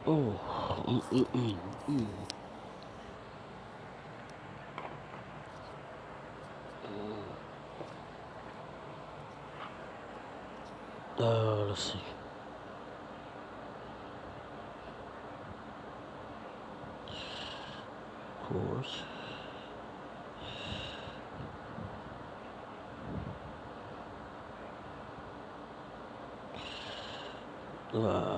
Oh, mm. Let's see. Of course. Uh,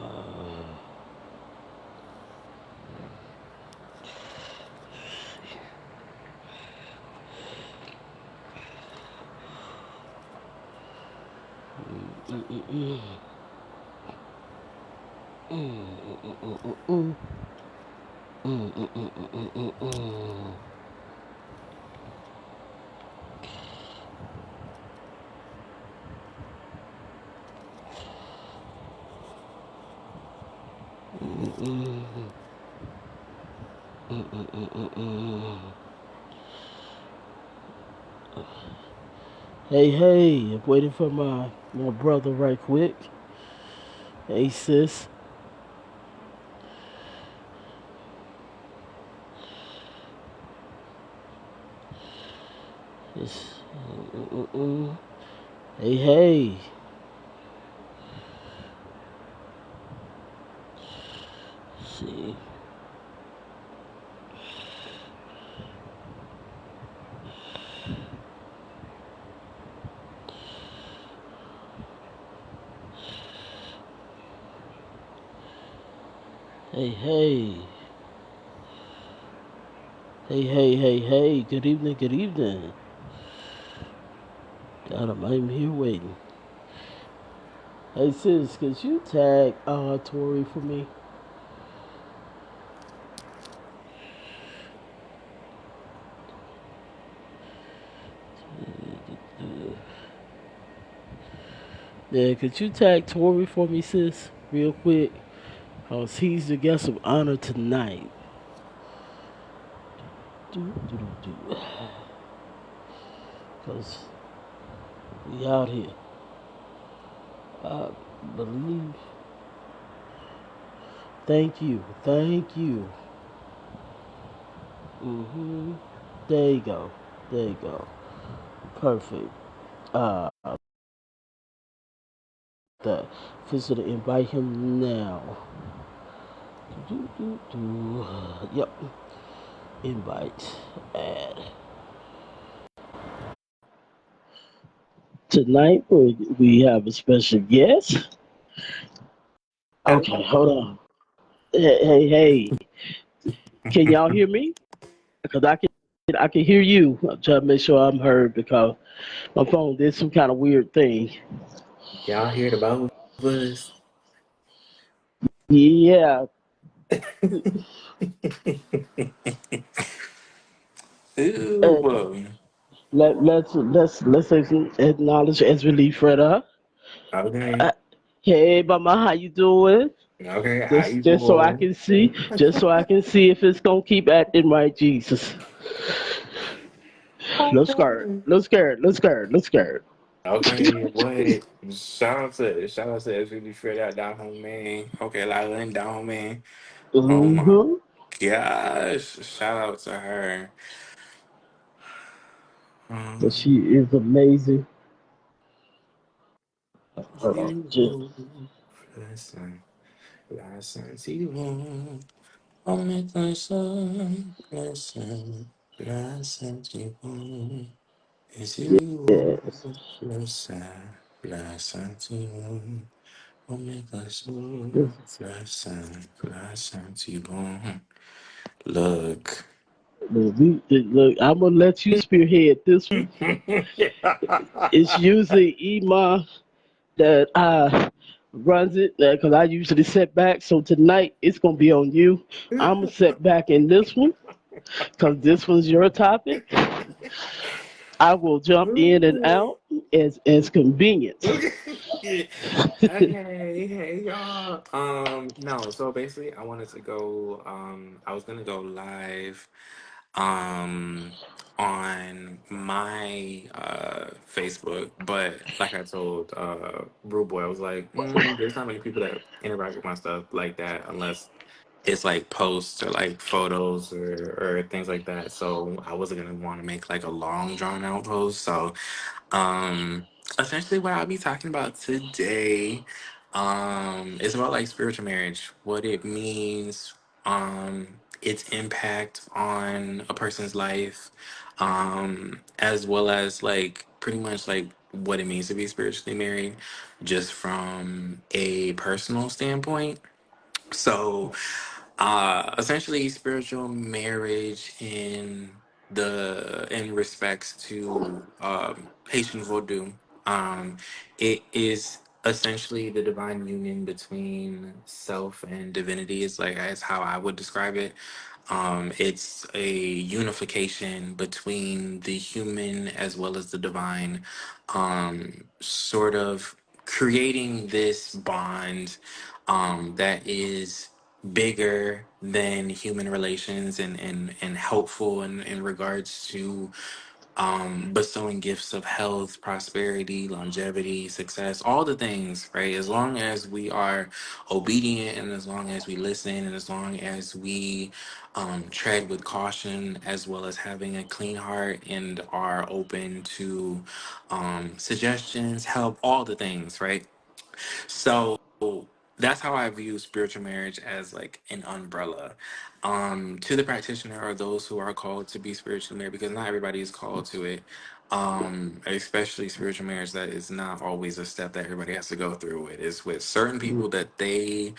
mm, mm, mm, mm, mm. Hey, hey, I'm waiting for my brother right quick. Hey, sis. It's, hey, hey. See. Hey, hey. Hey, hey, hey, hey. Good evening, good evening. God, I'm here waiting. Hey, sis, could you tag Tori for me? Yeah, could you tag Tori for me, sis, real quick? Cause he's the guest of honor tonight. Cause we out here. I believe. Thank you. Thank you. There you go. There you go. Perfect. Uh, the visitor invite him now. Yep. Invite. Add. Tonight we have a special guest. Okay, hold on. Hey, hey, hey. Can y'all hear me? Because I can hear you. I'm trying to make sure I'm heard because my phone did some kind of weird thing. Y'all hear the both of us? Yeah. Ooh, Uh, boy. let's acknowledge as we leave Freda. Okay. Uh, hey, Mama, how you doing? Okay, how Just you just so I doing? can see, just so I can see if it's gonna keep acting right, Jesus. Let's start. Okay. Let's start. Let's start. Let's start. Okay, what? Shout out to us really straight out down home, man. Okay, like down home, man. Oh my Mm-hmm. gosh. Shout out to her. But Um, she is amazing. Hold on. Just, you listen, listen, see you. Oh, my listen, listen, listen, you. Is you yes. listen, listen to you. Omega This, soul, listen to you. Look. look, I'm gonna let you spearhead this one. It's usually Ema that runs it because I usually set back. So tonight it's gonna be on you. I'm gonna set back in this one because this one's your topic. I will jump in and out as convenient. Okay, hey y'all. No, so basically I wanted to go I was gonna go live um on my Facebook, but like I told Rude Boy, I was like, there's not many people that interact with my stuff like that unless it's like posts or like photos or things like that. So I wasn't gonna want to make like a long drawn out post. So um, essentially, what I'll be talking about today, is about like spiritual marriage, what it means, its impact on a person's life, as well as like pretty much like what it means to be spiritually married, just from a personal standpoint. So, essentially, spiritual marriage in respects to Haitian Vodou, it is essentially the divine union between self and divinity. Is like as how I would describe it. It's a unification between the human as well as the divine, sort of creating this bond that is bigger than human relations and helpful in regards to bestowing gifts of health, prosperity, longevity, success, all the things, right? As long as we are obedient and as long as we listen and as long as we tread with caution, as well as having a clean heart and are open to suggestions, help, all the things, right? So that's how I view spiritual marriage, as like an umbrella. To the practitioner or those who are called to be spiritually married, because not everybody is called to it. Especially spiritual marriage, that is not always a step that everybody has to go through. It is with certain Mm, people that they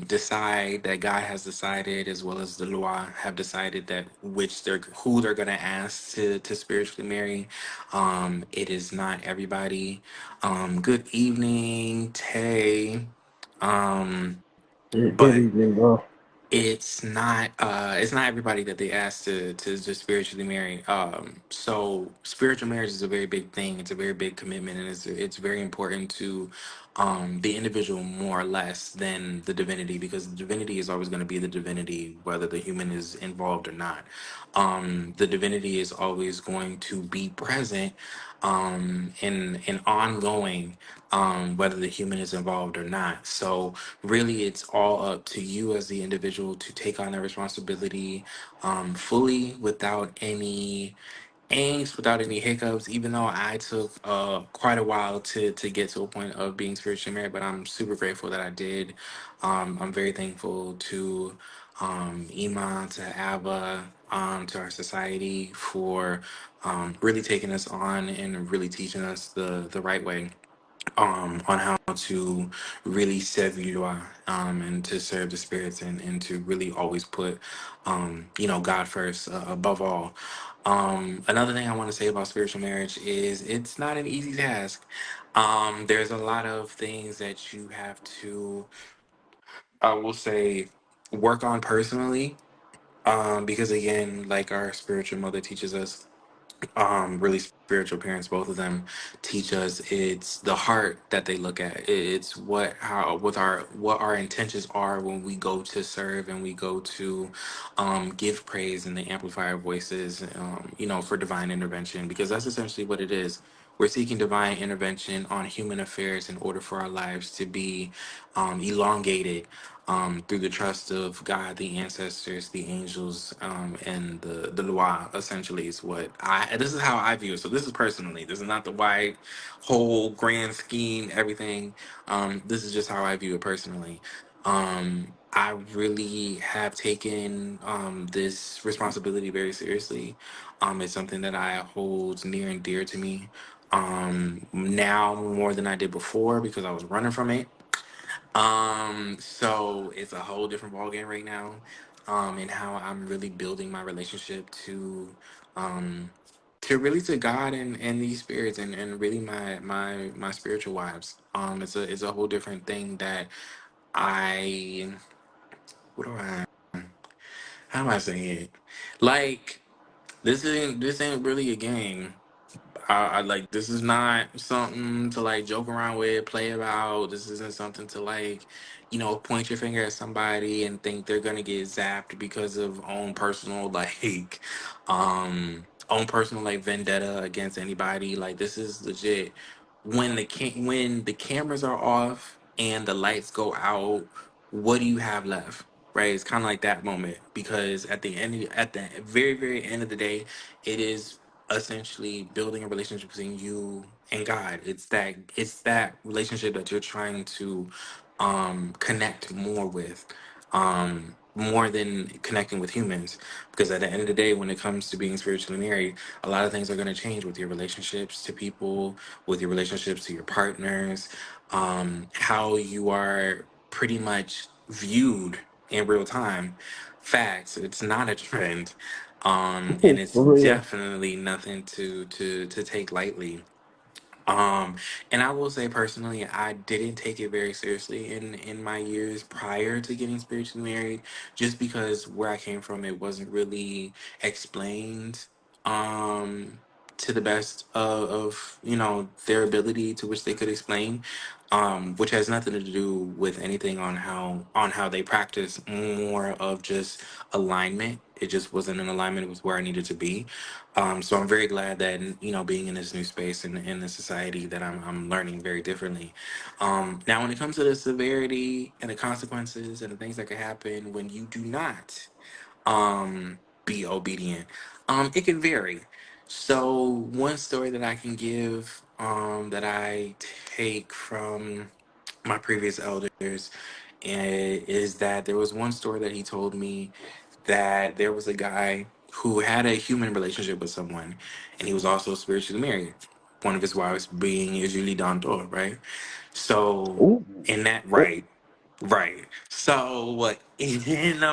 decide, that God has decided, as well as the law have decided, that which they're who they're gonna ask to spiritually marry. It is not everybody. Good evening, Tay. Um, good but evening, bro. it's not everybody that they ask to just spiritually marry. So spiritual marriage is a very big thing. It's a very big commitment, and it's very important to the individual more or less than the divinity, because the divinity is always going to be the divinity whether the human is involved or not. The divinity is always going to be present, and ongoing, whether the human is involved or not. So really, it's all up to you as the individual to take on that responsibility fully, without any angst, without any hiccups. Even though I took quite a while to get to a point of being spiritually married, but I'm super grateful that I did. I'm very thankful to Iman, to Abba, to our society for really taking us on and really teaching us the right way, on how to really serve you, and to serve the spirits, and to really always put, God first, above all. Another thing I want to say about spiritual marriage is it's not an easy task. There's a lot of things that you have to, I will say, work on personally. Because again, like our spiritual mother teaches us, really spiritual parents, both of them teach us, it's the heart that they look at. It's what our intentions are when we go to serve and we go to give praise in the amplifier voices, for divine intervention, because that's essentially what it is. We're seeking divine intervention on human affairs in order for our lives to be elongated, through the trust of God, the ancestors, the angels, and the Loa. Essentially, is what I. This is how I view it. So this is personally. This is not the wide, whole grand scheme. Everything. This is just how I view it personally. I really have taken this responsibility very seriously. It's something that I hold near and dear to me. Now more than I did before, because I was running from it. So it's a whole different ballgame right now, and how I'm really building my relationship um, to God and these spirits, and really my spiritual wives. It's a whole different thing that I, what do I, how am I saying it? Like, this ain't really a game. I like, this is not something to like joke around with, play about. This isn't something to like, point your finger at somebody and think they're gonna get zapped because of own personal like vendetta against anybody. Like this is legit. When the cameras are off and the lights go out, what do you have left? Right? It's kind of like that moment because at the very very end of the day, it is essentially building a relationship between you and God. It's that relationship that you're trying to connect more with, more than connecting with humans. Because at the end of the day, when it comes to being spiritually married, a lot of things are going to change with your relationships to people, with your relationships to your partners, how you are pretty much viewed in real time. Facts. It's not a trend. And it's For real. definitely nothing to take lightly. And I will say personally, I didn't take it very seriously in my years prior to getting spiritually married, just because where I came from, it wasn't really explained um to the best of their ability to which they could explain, which has nothing to do with anything on how they practice, more of just alignment. It just wasn't in alignment with where I needed to be. So I'm very glad that being in this new space and in the society that I'm learning very differently. Now, when it comes to the severity and the consequences and the things that could happen when you do not be obedient, it can vary. So one story that I can give that I take from my previous elders is that there was one story that he told me that there was a guy who had a human relationship with someone, and he was also spiritually married. One of his wives being Julie Dantor, right? So Ooh. in that, Oh. right, right. So what? In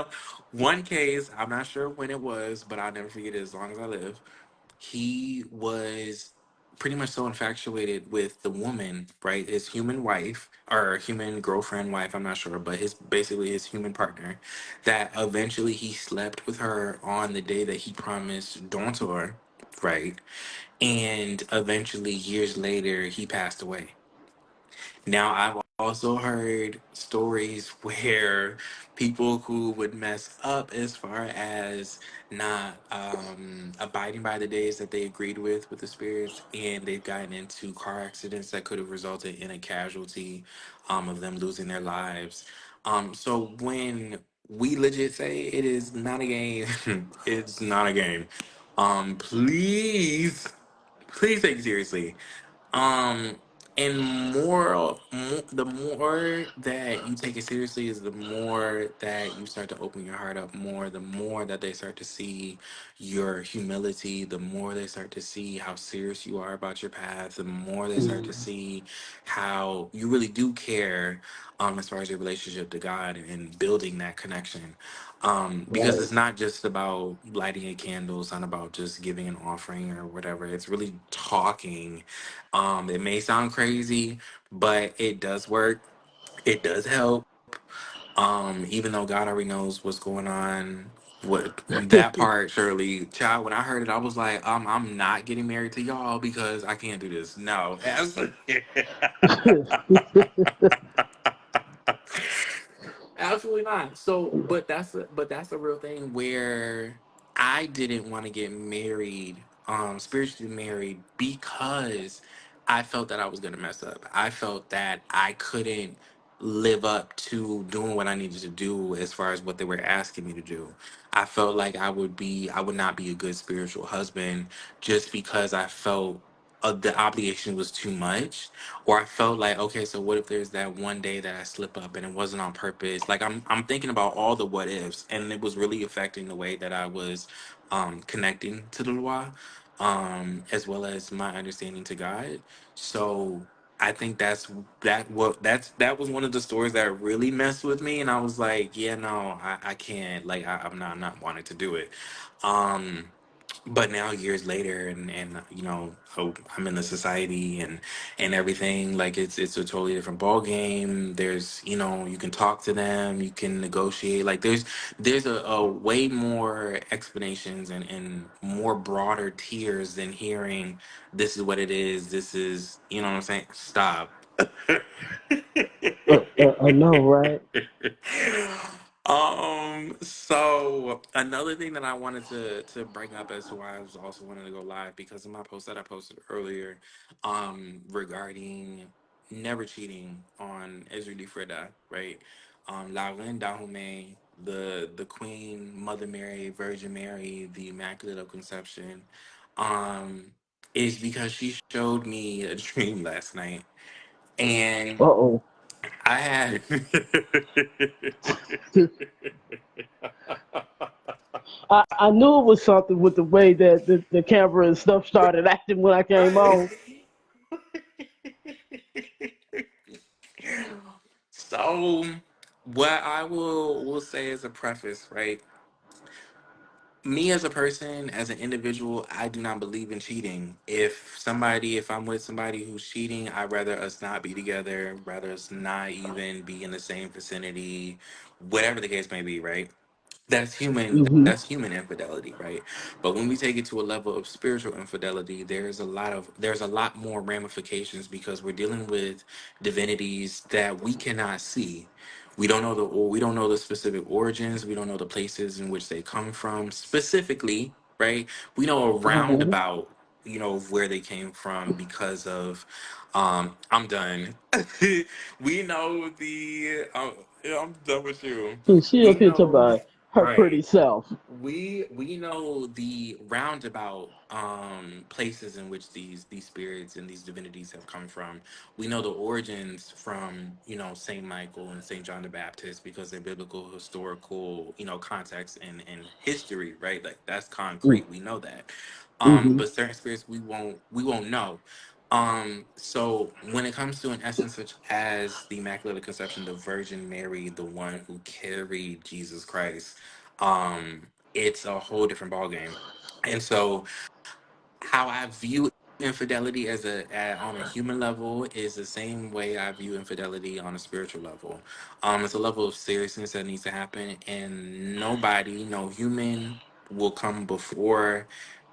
one case, I'm not sure when it was, but I'll never forget it as long as I live. He was pretty much so infatuated with the woman, right? His human wife or human girlfriend, wife, I'm not sure, but his human partner, that eventually he slept with her on the day that he promised Dontor, right? And eventually, years later, he passed away. Now, I've also heard stories where people who would mess up as far as not abiding by the days that they agreed with the spirits, and they've gotten into car accidents that could have resulted in a casualty of them losing their lives. So when we legit say it is not a game, it's not a game. Please take it seriously. um, and the more that you take it seriously is the more that you start to open your heart up more, the more that they start to see your humility, the more they start to see how serious you are about your path, the more they start to Mm. see how you really do care, as far as your relationship to God and building that connection. Because Right. it's not just about lighting a candle, it's not about just giving an offering or whatever. It's really talking. It may sound crazy, but it does work. It does help. Even though God already knows what's going on. What that part, Shirley, child, when I heard it, I was like, I'm not getting married to y'all because I can't do this. No. Absolutely not. So, but that's a real thing where I didn't want to get married, spiritually married, because I felt that I was gonna mess up. I felt that I couldn't live up to doing what I needed to do as far as what they were asking me to do. I felt like I would not be a good spiritual husband just because I felt the obligation was too much, or I felt like, okay, so what if there's that one day that I slip up and it wasn't on purpose? Like I'm thinking about all the what ifs, and it was really affecting the way that I was connecting to the Loa, as well as my understanding to God. So I think that was one of the stories that really messed with me, and I was like, yeah, no, I can't. Like I'm not wanting to do it. Um, but now years later, and I'm in the society and everything, like it's a totally different ball game. There's, you can talk to them, you can negotiate. Like there's a way more explanations and more broader tiers than hearing this is what it is, this is, you know what I'm saying. Stop. I know, right? So another thing that I wanted to bring up as to why I was also wanting to go live because of my post that I posted earlier, regarding never cheating on Ezra Freda, right? Lauren Dahomey, the Queen, Mother Mary, Virgin Mary, the Immaculate of Conception, um, is because she showed me a dream last night, and Uh-oh. I had. I knew it was something with the way that the camera and stuff started acting when I came on. Right. So, what I will say as a preface, right? Me as a person, as an individual, I do not believe in cheating. If I'm with somebody who's cheating, I'd rather us not be together, rather us not even be in the same vicinity, whatever the case may be, right? Hmm. That's human infidelity, right? But when we take it to a level of spiritual infidelity, there's a lot more ramifications because we're dealing with divinities that we cannot see. We don't know the specific origins, we don't know the places in which they come from specifically, right? We know a Hmm. roundabout, of where they came from because of I'm done. We know the yeah, I'm done with you. She We appeared to know, by her right? pretty self. We know the roundabout places in which these spirits and these divinities have come from. We know the origins from Saint Michael and Saint John the Baptist because they're biblical, historical context and history, right? Like that's concrete. We know that. Mm-hmm. But certain spirits we won't know. So when it comes to an essence such as the Immaculate Conception, the Virgin Mary, the one who carried Jesus Christ, it's a whole different ballgame. And so how I view infidelity on a human level is the same way I view infidelity on a spiritual level. It's a level of seriousness that needs to happen, and nobody, no human, will come before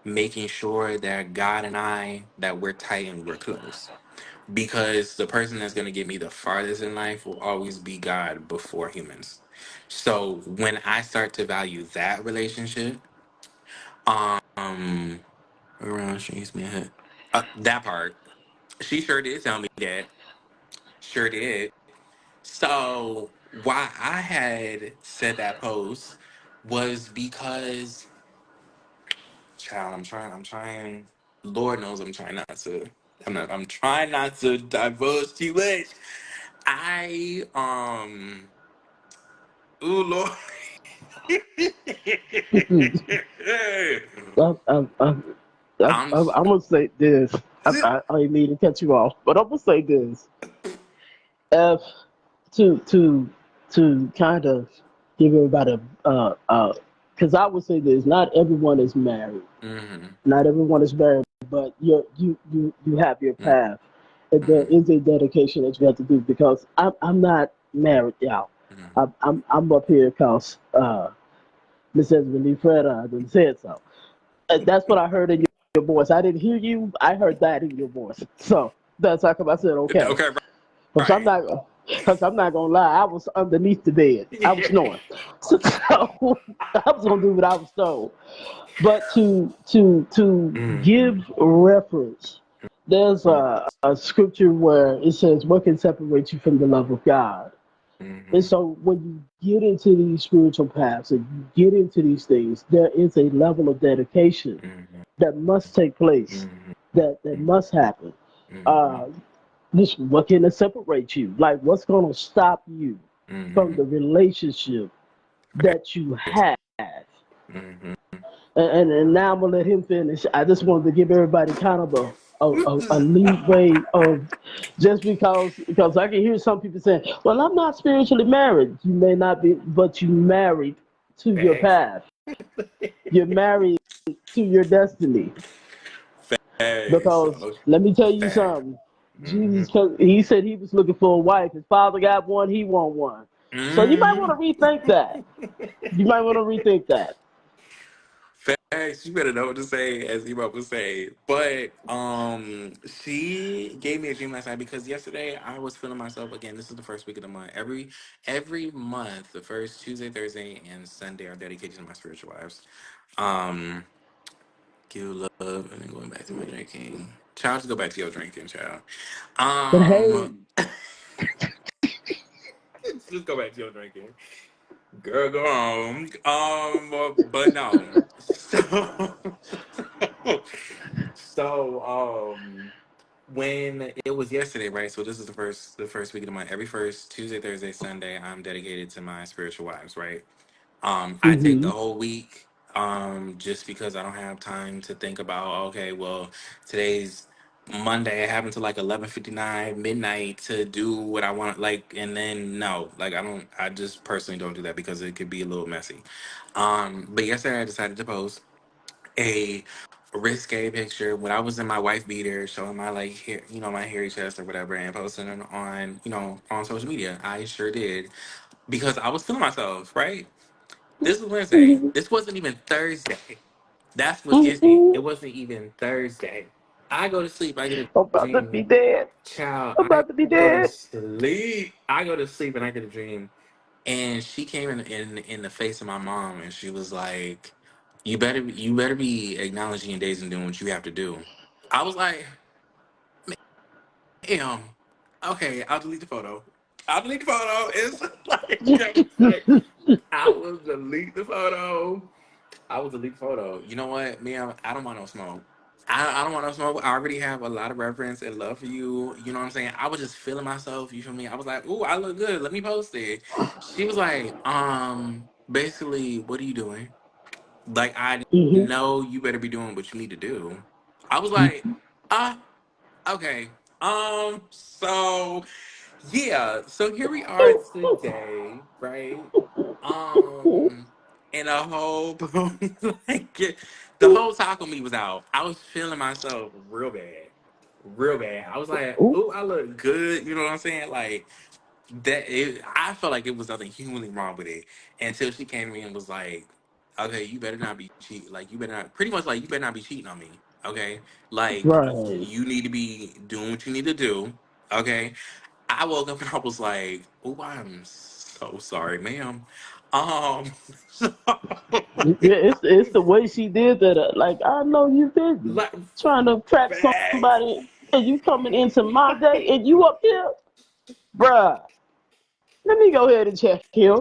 making sure that God and I that we're tight and we're close. Because the person that's going to get me the farthest in life will always be God before humans. So when I start to value that relationship, um, around she gives me a hit. That part, she sure did tell me that. Sure did. So why I had said that post was because, child, I'm trying. Lord knows I'm trying not to. I'm trying not to divulge too much. I ooh Lord. I, I, I, I'm I'm gonna say this. I didn't mean to cut you off, but I'm gonna say this. If to to to kind of give everybody because I would say this: not everyone is married, mhm, not everyone is married, but you have your path. And there mhm, is a dedication that you have to do because I'm not married, y'all. mhm. I'm up here because Miss Esmond Fred done said so. That's what I heard in your voice. I didn't hear you. I heard that in your voice. So that's how come I said okay. Okay, Because I'm right. not, because I'm not gonna lie. I was underneath the bed. I was snoring. So I was gonna do what I was told. But to give Mhm, reference, there's a scripture where it says, "What can separate you from the love of God?" And mhm, so when you get into these spiritual paths and you get into these things, there is a level of dedication mhm, that must take place, mhm, that must happen. mhm, Uh, this what can separate you? Like what's gonna stop you from mhm. the relationship that you Facts. have? Mhm. And now I'm gonna let him finish. I just wanted to give everybody kind of a leeway of just because I can hear some people saying, "Well, I'm not spiritually married." You may not be, but you married to your Facts. path. You're married to your destiny. Facts. Because Okay. let me tell you Facts. something. Mhm. Jesus, he said he was looking for a wife. His father got one. He want one. So you might want Mhm. to rethink that. You might want to rethink that. Facts. You better know what to say, as Emo would say. But she gave me a dream last night because yesterday I was feeling myself again. This is the first week of the month. Every month, the first Tuesday, Thursday, and Sunday are dedicated to my spiritual lives. Um, give love and then going back to my drinking. Child, just go back to your drinking, child. But hey, Um, just go back to your drinking. Girl, go on. But no. So, so when it was yesterday, right? So this is the first week of the month. Every first Tuesday, Thursday, Sunday, I'm dedicated to my spiritual wives, right? I take the hmm whole week, just because I don't have time to think about, okay, well, today's Monday. I have until like 11:59 midnight to do what I want, like, and then no, like I just personally don't do that because it could be a little messy. But yesterday I decided to post a risque picture when I was in my wife beater, showing my like hair, my hairy chest or whatever, and posting it on, on social media. I sure did because I was feeling myself, right? This was Wednesday. hmm This wasn't even Thursday. That's what gets me. hmm It wasn't even Thursday. I go to sleep. I get a I'm about to be dream. dead. Child, I'm I about to be go to dead. sleep. I go to sleep and I get a dream. And she came in the face of my mom and she was like, you better be acknowledging your days and doing what you have to do. I was like, damn. Okay, I'll delete the photo. I'll delete the photo. It's like I will delete the photo. I was a leak photo. You know what, man? I don't want no smoke. I don't want no smoke. I already have a lot of reverence and love for you. You know what I'm saying? I was just feeling myself. You feel me? I was like, "Ooh, I look good. Let me post it." She was like, basically, what are you doing? Like, I hmm know you better be doing what you need to do. I was like, ah, okay. So yeah, so here we are today, right? Um, and a whole like the whole taco meat was out. I was feeling myself real bad. I was like, Ooh, "Oh, I look good." You know what I'm saying? Like I felt like it was nothing humanly wrong with it until she came to me and was like, "Okay, you better not be cheat. Like you better not. Pretty much like you better not be cheating on me. Okay, like right. you need to be doing what you need to do. Okay." I woke up and I was like, "Oh, I'm so sorry, ma'am." Um, so, Yeah, it's the way she did that. Like I know you busy like, trying to trap facts, somebody, and you coming into my day, and you up here, bruh. Let me go ahead and check here.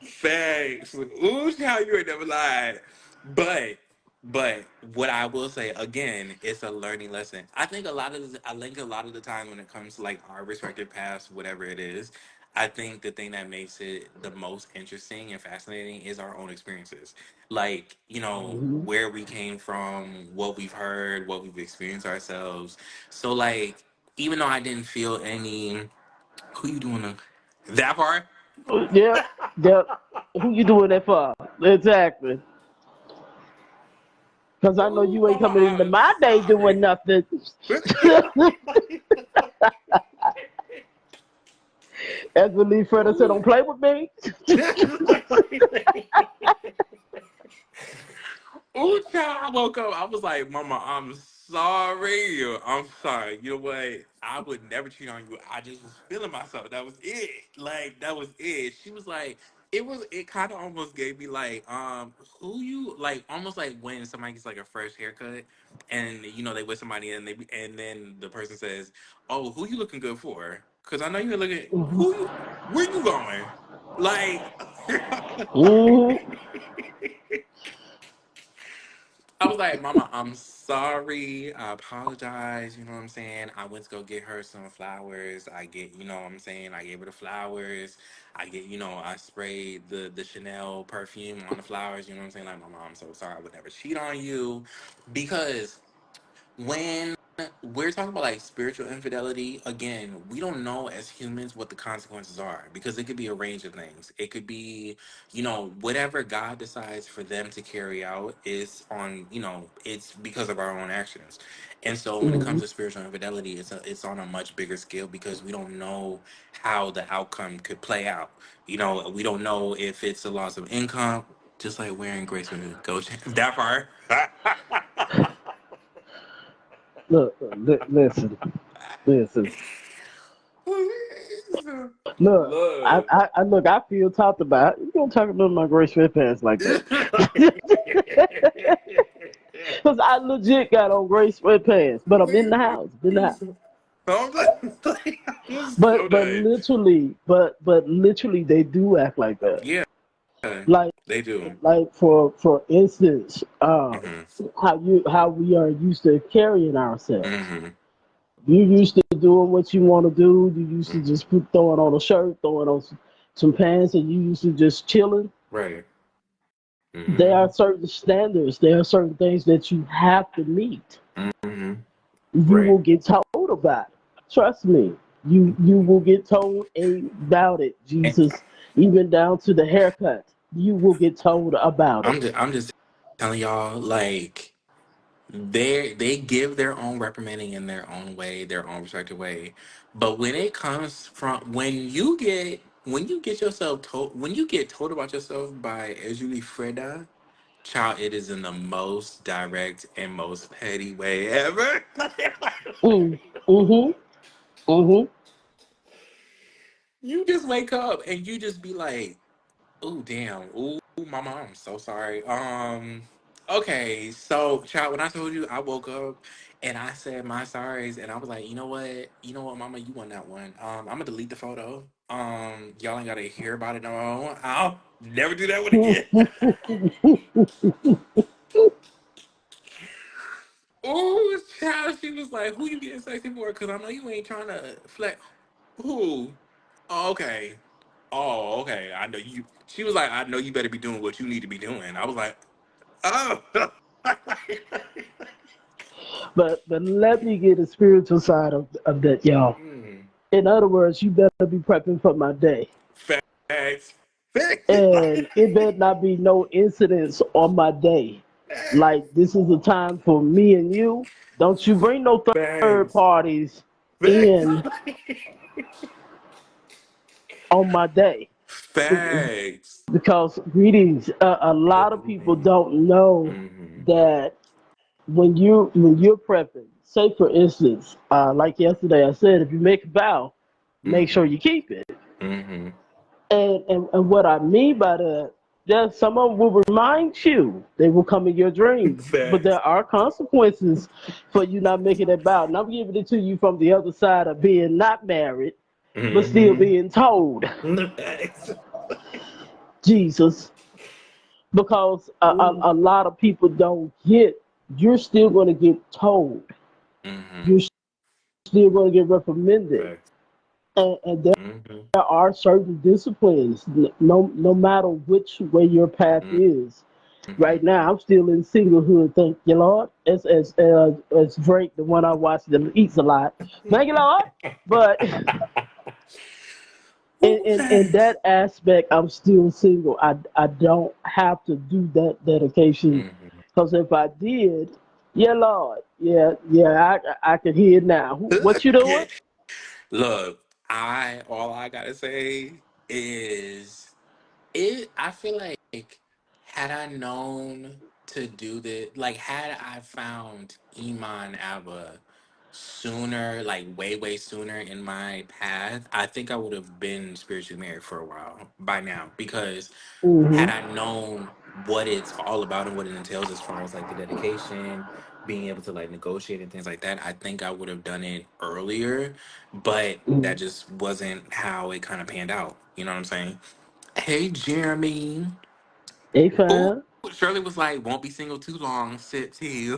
facts. Ooh, how you ain't never lied. But, but what I will say again, it's a learning lesson. I think a lot of the time when it comes to like our respective paths, whatever it is, I think the thing that makes it the most interesting and fascinating is our own experiences. Like, hmm where we came from, what we've heard, what we've experienced ourselves. So like, even though I didn't feel any, who you doing that part? Yep, yep. Who you doing that for? Exactly. Because I know Oh, you ain't mama, coming into I'm my day doing sorry. nothing. As the lead friend said, Ooh. don't play with me. Ooh, child, I woke up. I was like, Mama, I'm sorry. I'm sorry. You know what? I would never cheat on you. I just was feeling myself. That was it. Like, that was it. She was like, it kind of almost gave me like, who you, like, almost like when somebody gets like a fresh haircut and, they with somebody and then the person says, oh, who you looking good for? Because I know you're looking, where you going? Like, Mm-hmm. I was like, Mama, I'm sorry. I apologize. You know what I'm saying? I went to go get her some flowers. You know what I'm saying? I gave her the flowers. I sprayed the Chanel perfume on the flowers. You know what I'm saying? Like, Mama, I'm so sorry. I would never cheat on you. Because when we're talking about like spiritual infidelity, again, we don't know as humans what the consequences are because it could be a range of things. It could be, whatever God decides for them to carry out is it's because of our own actions. And so when it comes Mm-hmm. to spiritual infidelity, it's on a much bigger scale because we don't know how the outcome could play out. We don't know if it's a loss of income. Just like wearing Grace with Go that part. Look, listen, listen. Look, Look. look. I feel talked about. You don't talk about my gray sweatpants like that, because I legit got on gray sweatpants, but I'm in the house. I'm in the house. I'm so But done. literally, they do act like that. Yeah, Like they do. for instance, Hmm. how we are used to carrying ourselves. Hmm. You used to doing what you want to do. You used to Hmm. just throwing on a shirt, throwing on some pants, and you used to just chilling. Right. There are Hmm. certain standards. There are certain things that you have to meet. Hmm. You Right. will get told about it. Trust me. You will get told about it, And Jesus. Even down to the haircut. You will get told about it. I'm just telling y'all, like, they give their own reprimanding in their own way, their own respective way. But when it comes from when you get yourself told when you get told about yourself by Ezuli Freda, child, it is in the most direct and most petty way ever. Mm, mm-hmm. Mm-hmm. You just wake up and you just be like, oh damn. Oh mama, I'm so sorry. Okay, so child, when I told you I woke up and I said my sorries and I was like, you know what, mama, you won that one. I'm gonna delete the photo. Y'all ain't gotta hear about it no more. I'll never do that one again. Oh child, she was like, who you getting sexy for? Cause I know you ain't trying to flex. Who? Oh, okay. Oh, okay. I know you. She was like, I know you better be doing what you need to be doing. I was like, oh. But let me get the spiritual side of that, y'all. Mm, In other words, you better be prepping for my day. facts. Facts. And it better not be no incidents on my day. Like this is a time for me and you. Don't you bring no third Facts. parties Facts. in on my day. Facts. Because greetings, a lot of people Mm-hmm. don't know Mm-hmm. that when you're prepping, say for instance, like yesterday I said, if you make a vow, make sure Mm-hmm. you keep it. Mm-hmm. And what I mean by that, just some of them will remind you. They will come in your dreams. But Facts. there are consequences for you not making that vow. And I'm giving it to you from the other side of being not married, but still Mm-hmm. being told, Facts. Jesus. Because Ooh. a lot of people don't get, you're still going to get told. Mm-hmm. You're still going to get reprimanded. Facts. And there Mm-hmm. are certain disciplines, no matter which way your path is. Mm-hmm. Right now, I'm still in singlehood. Thank you, Lord. As Drake, the one I watch that eats a lot. Thank you, Lord. But Ooh, in facts. that aspect, I'm still single. I don't have to do that dedication Mm-hmm. because if I did, yeah, Lord, yeah, I can hear it now. What you Yeah. doing? Look, I all I gotta say is I feel like had I known to do this, like had I found Iman Abba sooner, like way sooner in my path, I think I would have been spiritually married for a while by now. Because had Hmm. I known what it's all about and what it entails as far as like the dedication, being able to like negotiate and things like that, I think I would have done it earlier. But that just wasn't how it kind of panned out. You know what I'm saying? Hey, Jeremy. Hey, Ooh, fam. Shirley was like, won't be single too long. Sip tea.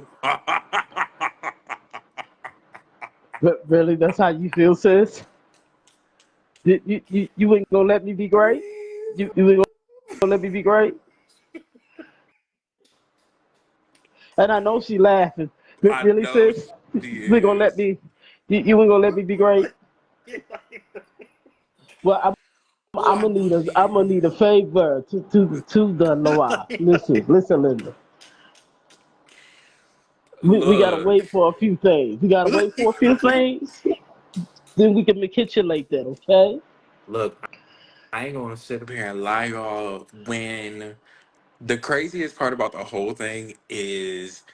Really, that's how you feel, sis? You ain't gonna let me be great? You ain't gonna let me be great? And I know she laughing. I Really, know sis? she You ain't gonna let is. me? You ain't gonna let me be great? Well, Oh, I know she I'm gonna need a is. favor to the Loa. Listen, Linda. We gotta Look, wait for a few things. We gotta wait for a few things. Then we can capitulate that, okay? look. I ain't gonna sit up here and lie, y'all. When The craziest part about the whole thing is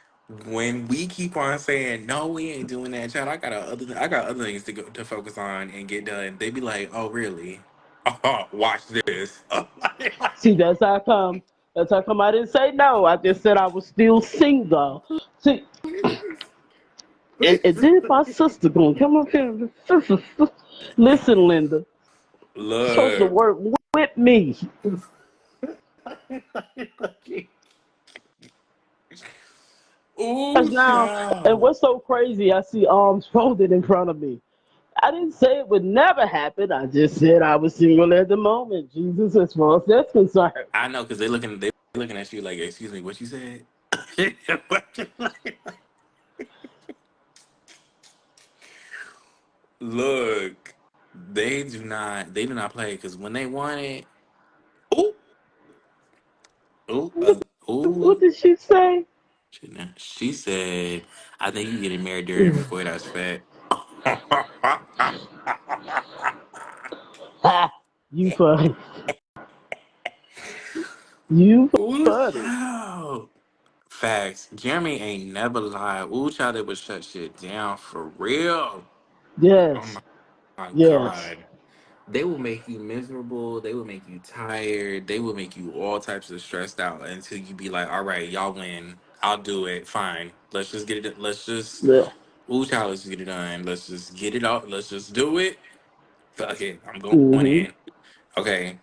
when we keep on saying no, we ain't doing that, child. I got other things to focus on and get done. They be like, oh really? Oh, watch this. See, that's how come I didn't say no. I just said I was still single. See, and then my sister gonna come up here. Listen, Linda, you're supposed to Look. work with me. Ooh, Cause now, and child. what's so crazy? I see arms folded in front of me. I didn't say it would never happen. I just said I was single at the moment. Jesus, as far as that's concerned. I know because they looking at you like, excuse me, what you said? Look, they do not play because when they want it, ooh, ooh, What, what ooh. did she say? She said, I think you getting married during your 40. That's fat. Ha! You funny. You Ooh, funny. child. Facts. Jeremy ain't never lied. Ooh, child, they would shut shit down for real. Oh Yes. my Yes. God. They will make you miserable. They will make you tired. They will make you all types of stressed out until you be like, all right, y'all win. I'll do it. Fine. Let's just get it. Let's just, Yeah. ooh, child, let's get it done. Let's just get it out. Let's just do it. Fuck it. I'm going Mm-hmm. in. Okay.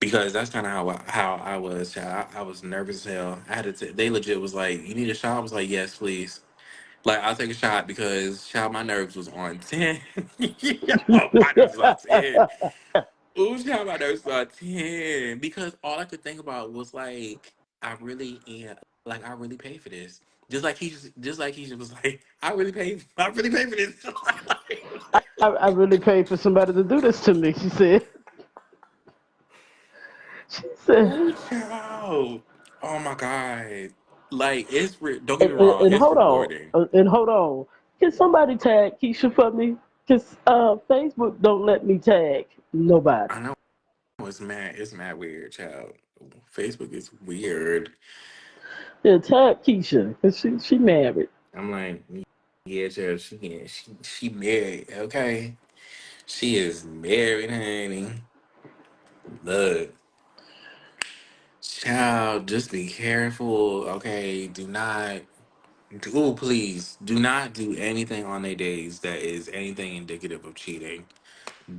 Because that's kind of how I was, child. I was nervous as hell. I had to, they legit was like, you need a shot? I was like, yes, please. Like, I'll take a shot because, child, my nerves was on 10. My nerves was on 10. Ooh, child, my nerves was on 10. Because all I could think about was like, I really am, like, I really paid for this. Just like he was like, I really paid for this. I really paid for somebody to do this to me, she said. She said, Ooh, child. Oh my God. Like, don't get me wrong, and it's hold on, rewarding. and hold on. Can somebody tag Keisha for me? Because Facebook don't let me tag nobody. I know it's mad weird, child. Facebook is weird. Yeah, tag Keisha, because she married. I'm like, yeah, child, she married, okay? She is married, honey. Look, child, just be careful, okay? Please, do not do anything on their days that is anything indicative of cheating.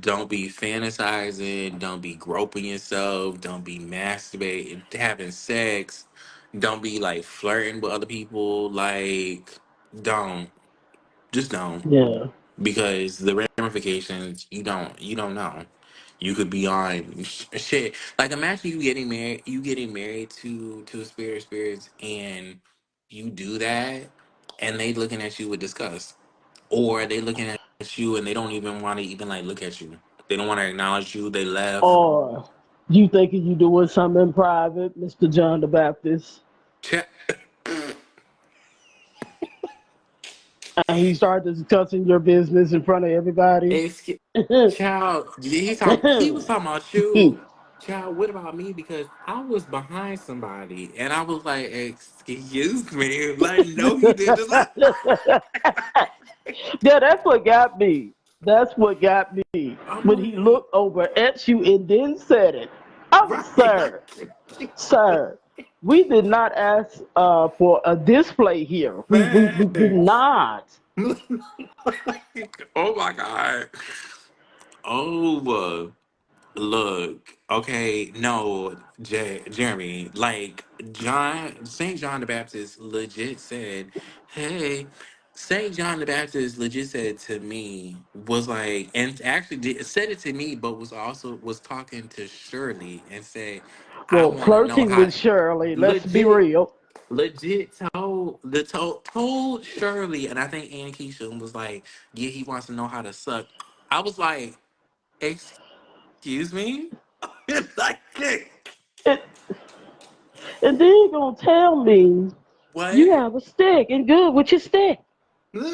Don't be fantasizing. Don't be groping yourself. Don't be masturbating, having sex. Don't be like flirting with other people. Like, don't. Just don't. Yeah. Because the ramifications, you don't know. You could be on shit. Like, imagine you getting married to a spirit of spirits, and you do that, and they looking at you with disgust, or they looking at you and they don't even want to even like look at you. They don't want to acknowledge you. They left. Or you thinking you doing something in private, Mr. John the Baptist, Ch- and he started discussing your business in front of everybody. Excuse, child, he was talking about you. Child, what about me? Because I was behind somebody and I was like, excuse me. Like, no, you didn't. Yeah, that's what got me. That's what got me. I'm When he like, looked over at you and then said it. Oh, right. sir, we did not ask for a display here. We did Facts. not. Oh my God. Oh, look, okay, no, Jeremy, like Saint John the Baptist legit said, "Hey." Saint John the Baptist legit said to me was like, and actually said it to me, but was talking to Shirley and said, "I Well, want to know flirting how." with Shirley, let's be Legit, real. legit told Shirley, and I think Aunt Keisha was like, "Yeah, he wants to know how to suck." I was like, excuse me? Like, And, and then you gonna tell me you what? have a stick and good with your stick.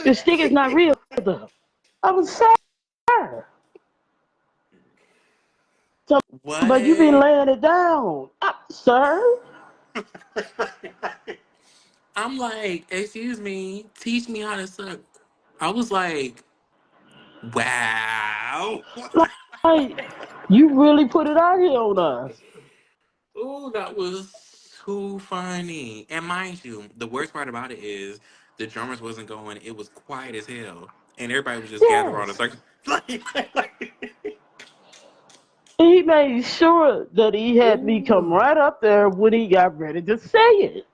Your stick is not real though. I was sir. But you been What? laying it down, sir. I'm like, excuse me, teach me how to suck. I was like, wow. Like, you really put it out here on us. Oh, that was too funny. And mind you, the worst part about it is the drummers wasn't going. It was quiet as hell, and everybody was just gathered around a Yes. circle. He made sure that he had me come Ooh. right up there when he got ready to say it.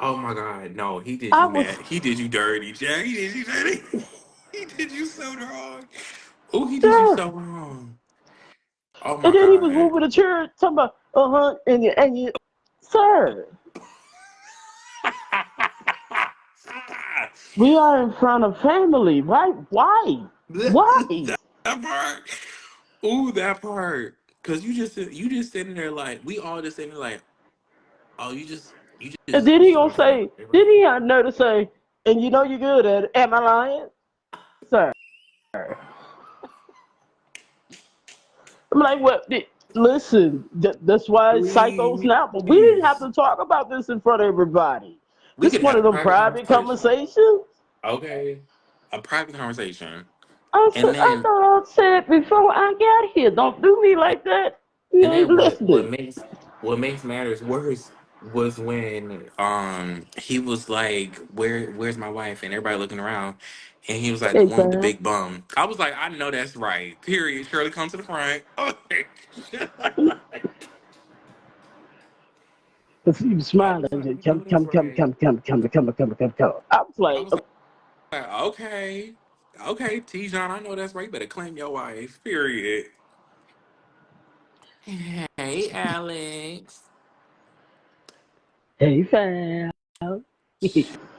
Oh my God, no, he did I you was, mad. He did you dirty, Jack. He did you dirty. He did you so wrong. Oh, he did you yeah. so wrong. Oh And my then he was God. moving the chair, talking about, and you, sir, we are in front of family. Why? Why? Why? That part. Ooh, that part. Cause you just sitting there like we all just sitting there like, oh, And you then he just gonna want to talk say, about everybody. then he had nerve to say, and you know you're good at it. Am I lying, sir? I'm like, well, listen, that's why it's psychos Please, now. But we didn't have to talk about this in front of everybody. we This could is one have of a them private private conversation. conversations. Okay, a private conversation, I and said, I then thought I said before I got here, don't do me like that. You And ain't then listening. what makes matters worse was when he was like, where's my wife? And everybody looking around, and he was like, the Hey, one with the fam. big bum. I was like, I know that's right. Period. Shirley, come to the front. Because he was I smiling. was like, I Come, know that's come, come, right. come, come, come, come, come, come, come. I was I like, was like, okay, okay, T John, I know that's right. You better claim your wife. Period. Hey, Alex. hey, fam.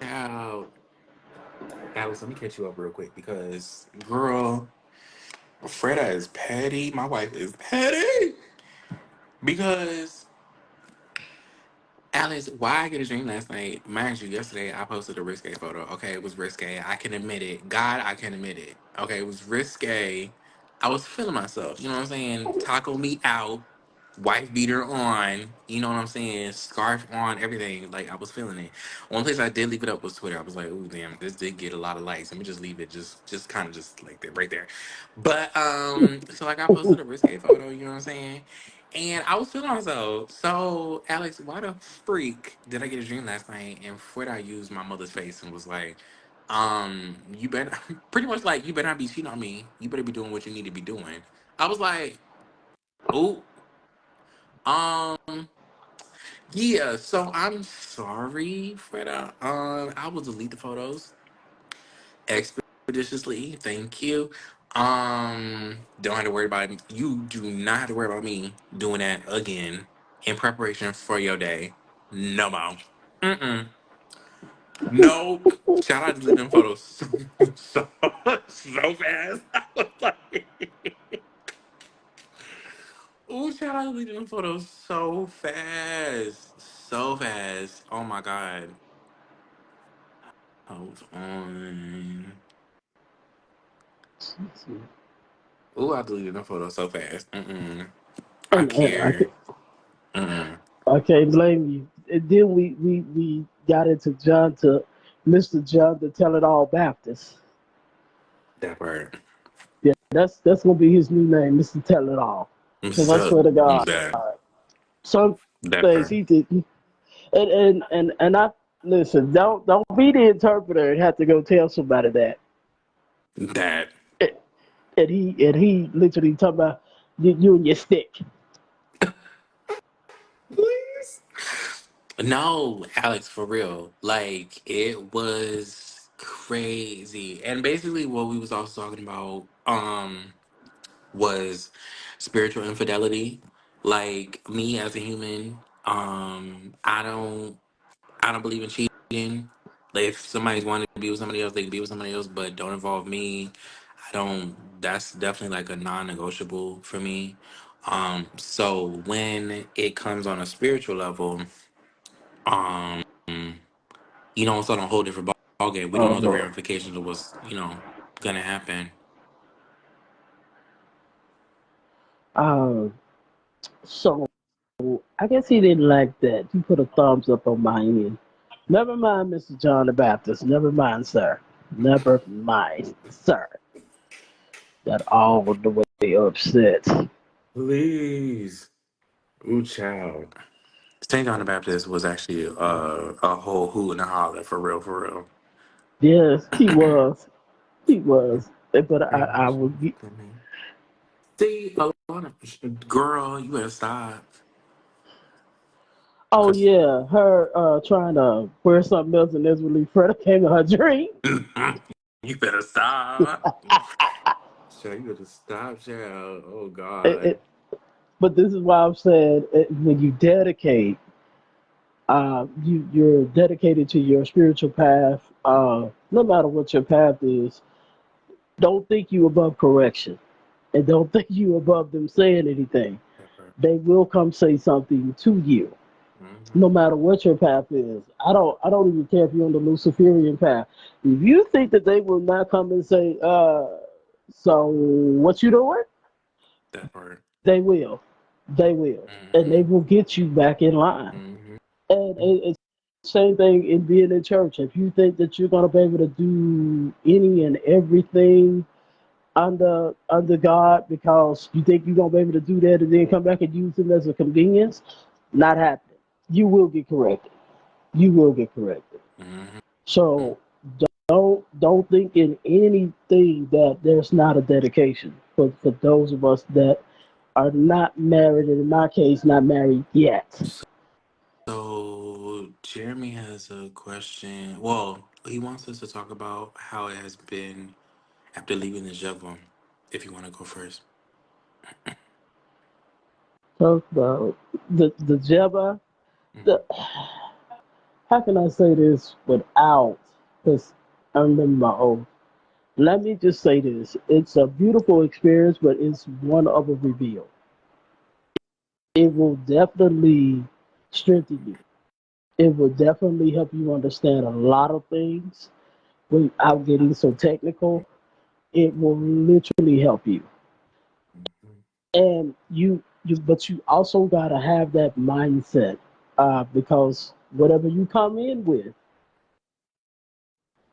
Now, Alex, let me catch you up real quick because, girl, Freda is petty. My wife is petty because Alex, why I get a dream last night? Mind you, yesterday I posted a risque photo. Okay, it was risque. I can admit it. God, I can admit it. Okay, it was risque. I was feeling myself. You know what I'm saying? Taco meat out, wife beater on. You know what I'm saying? Scarf on, everything. Like I was feeling it. One place I did leave it up was Twitter. I was like, "Ooh, damn, this did get a lot of likes. Let me just leave it, just kind of just like that right there." But so like I posted a risque photo. You know what I'm saying? And I was feeling myself. So, Alex, why the freak did I get a dream last night? And for it, I used my mother's face and was like, you better, pretty much like, you better not be cheating on me. You better be doing what you need to be doing. I was like, oh, um, yeah. So I'm sorry, Freda. I will delete the photos expeditiously. Thank you. Don't have to worry about it. You do not have to worry about me doing that again in preparation for your day. No more. Mm-mm. Nope. Shout out to delete them photos so fast. I was like, ooh, shout out to delete them photos so fast. So fast. Oh my god. Hold on. Ooh, I deleted them photos so fast. Mm-mm. I and care. Mm-mm. I can't blame you. And then we got into Mr. John the Tell It All Baptist. That part. Yeah, that's gonna be his new name, Mr. Tell It All. Because I So swear to God, that some that things part. he did, and I listen. Don't be the interpreter and have to go tell somebody that. That And he literally talking about you and your stick. please. No, Alex, for real. Like it was crazy. And basically what we was also talking about was spiritual infidelity. Like me as a human, I don't believe in cheating. Like if somebody's wanting to be with somebody else, they can be with somebody else, but don't involve me. I don't. That's definitely like a non-negotiable for me. So when it comes on a spiritual level, um, it's on a whole different ball game. We don't Oh know the Lord. ramifications of what's gonna happen. Um. So I guess he didn't like that. He put a thumbs up on my end. Never mind, Mr. John the Baptist. Never mind, sir. Never mind, sir. Got all the way upset. Please. Ooh, child. St. John the Baptist was actually a whole hoot and a holler for real, for real. Yes, he was. He was. But I Praise would. the name. See, a lot of girl, you better stop. Oh Cause yeah, her trying to wear something else and this really Fred came in her dream. you better stop. Sure, you better stop, child. Oh It, God. it, but this is why I've said when you dedicate, you're dedicated to your spiritual path. No matter what your path is, don't think you above correction, and don't think you above them saying anything. That part. They will come say something to you, Mm-hmm. no matter what your path is. I don't even care if you're on the Luciferian path. If you think that they will not come and say, so what you doing? That part. They will. They will. And they Mm-hmm. will get you back in line. Mm-hmm. And it's the same thing in being in church. If you think that you're gonna be able to do any and everything under God because you think you're gonna be able to do that and then come back and use them as a convenience, not happening. You will get corrected. You will get corrected. Mm-hmm. So don't think in anything that there's not a dedication for those of us that are not married, and in my case, not married yet. So Jeremy has a question. Well, he wants us to talk about how it has been after leaving the Jevon. If you want to go 1st. So the Jebba, the, how can I say this without, because I remember my oath. Let me just say this. It's a beautiful experience, but it's one of a reveal. It will definitely strengthen you. It will definitely help you understand a lot of things without getting so technical. It will literally help you. Mm-hmm. And but you also gotta have that mindset, because whatever you come in with,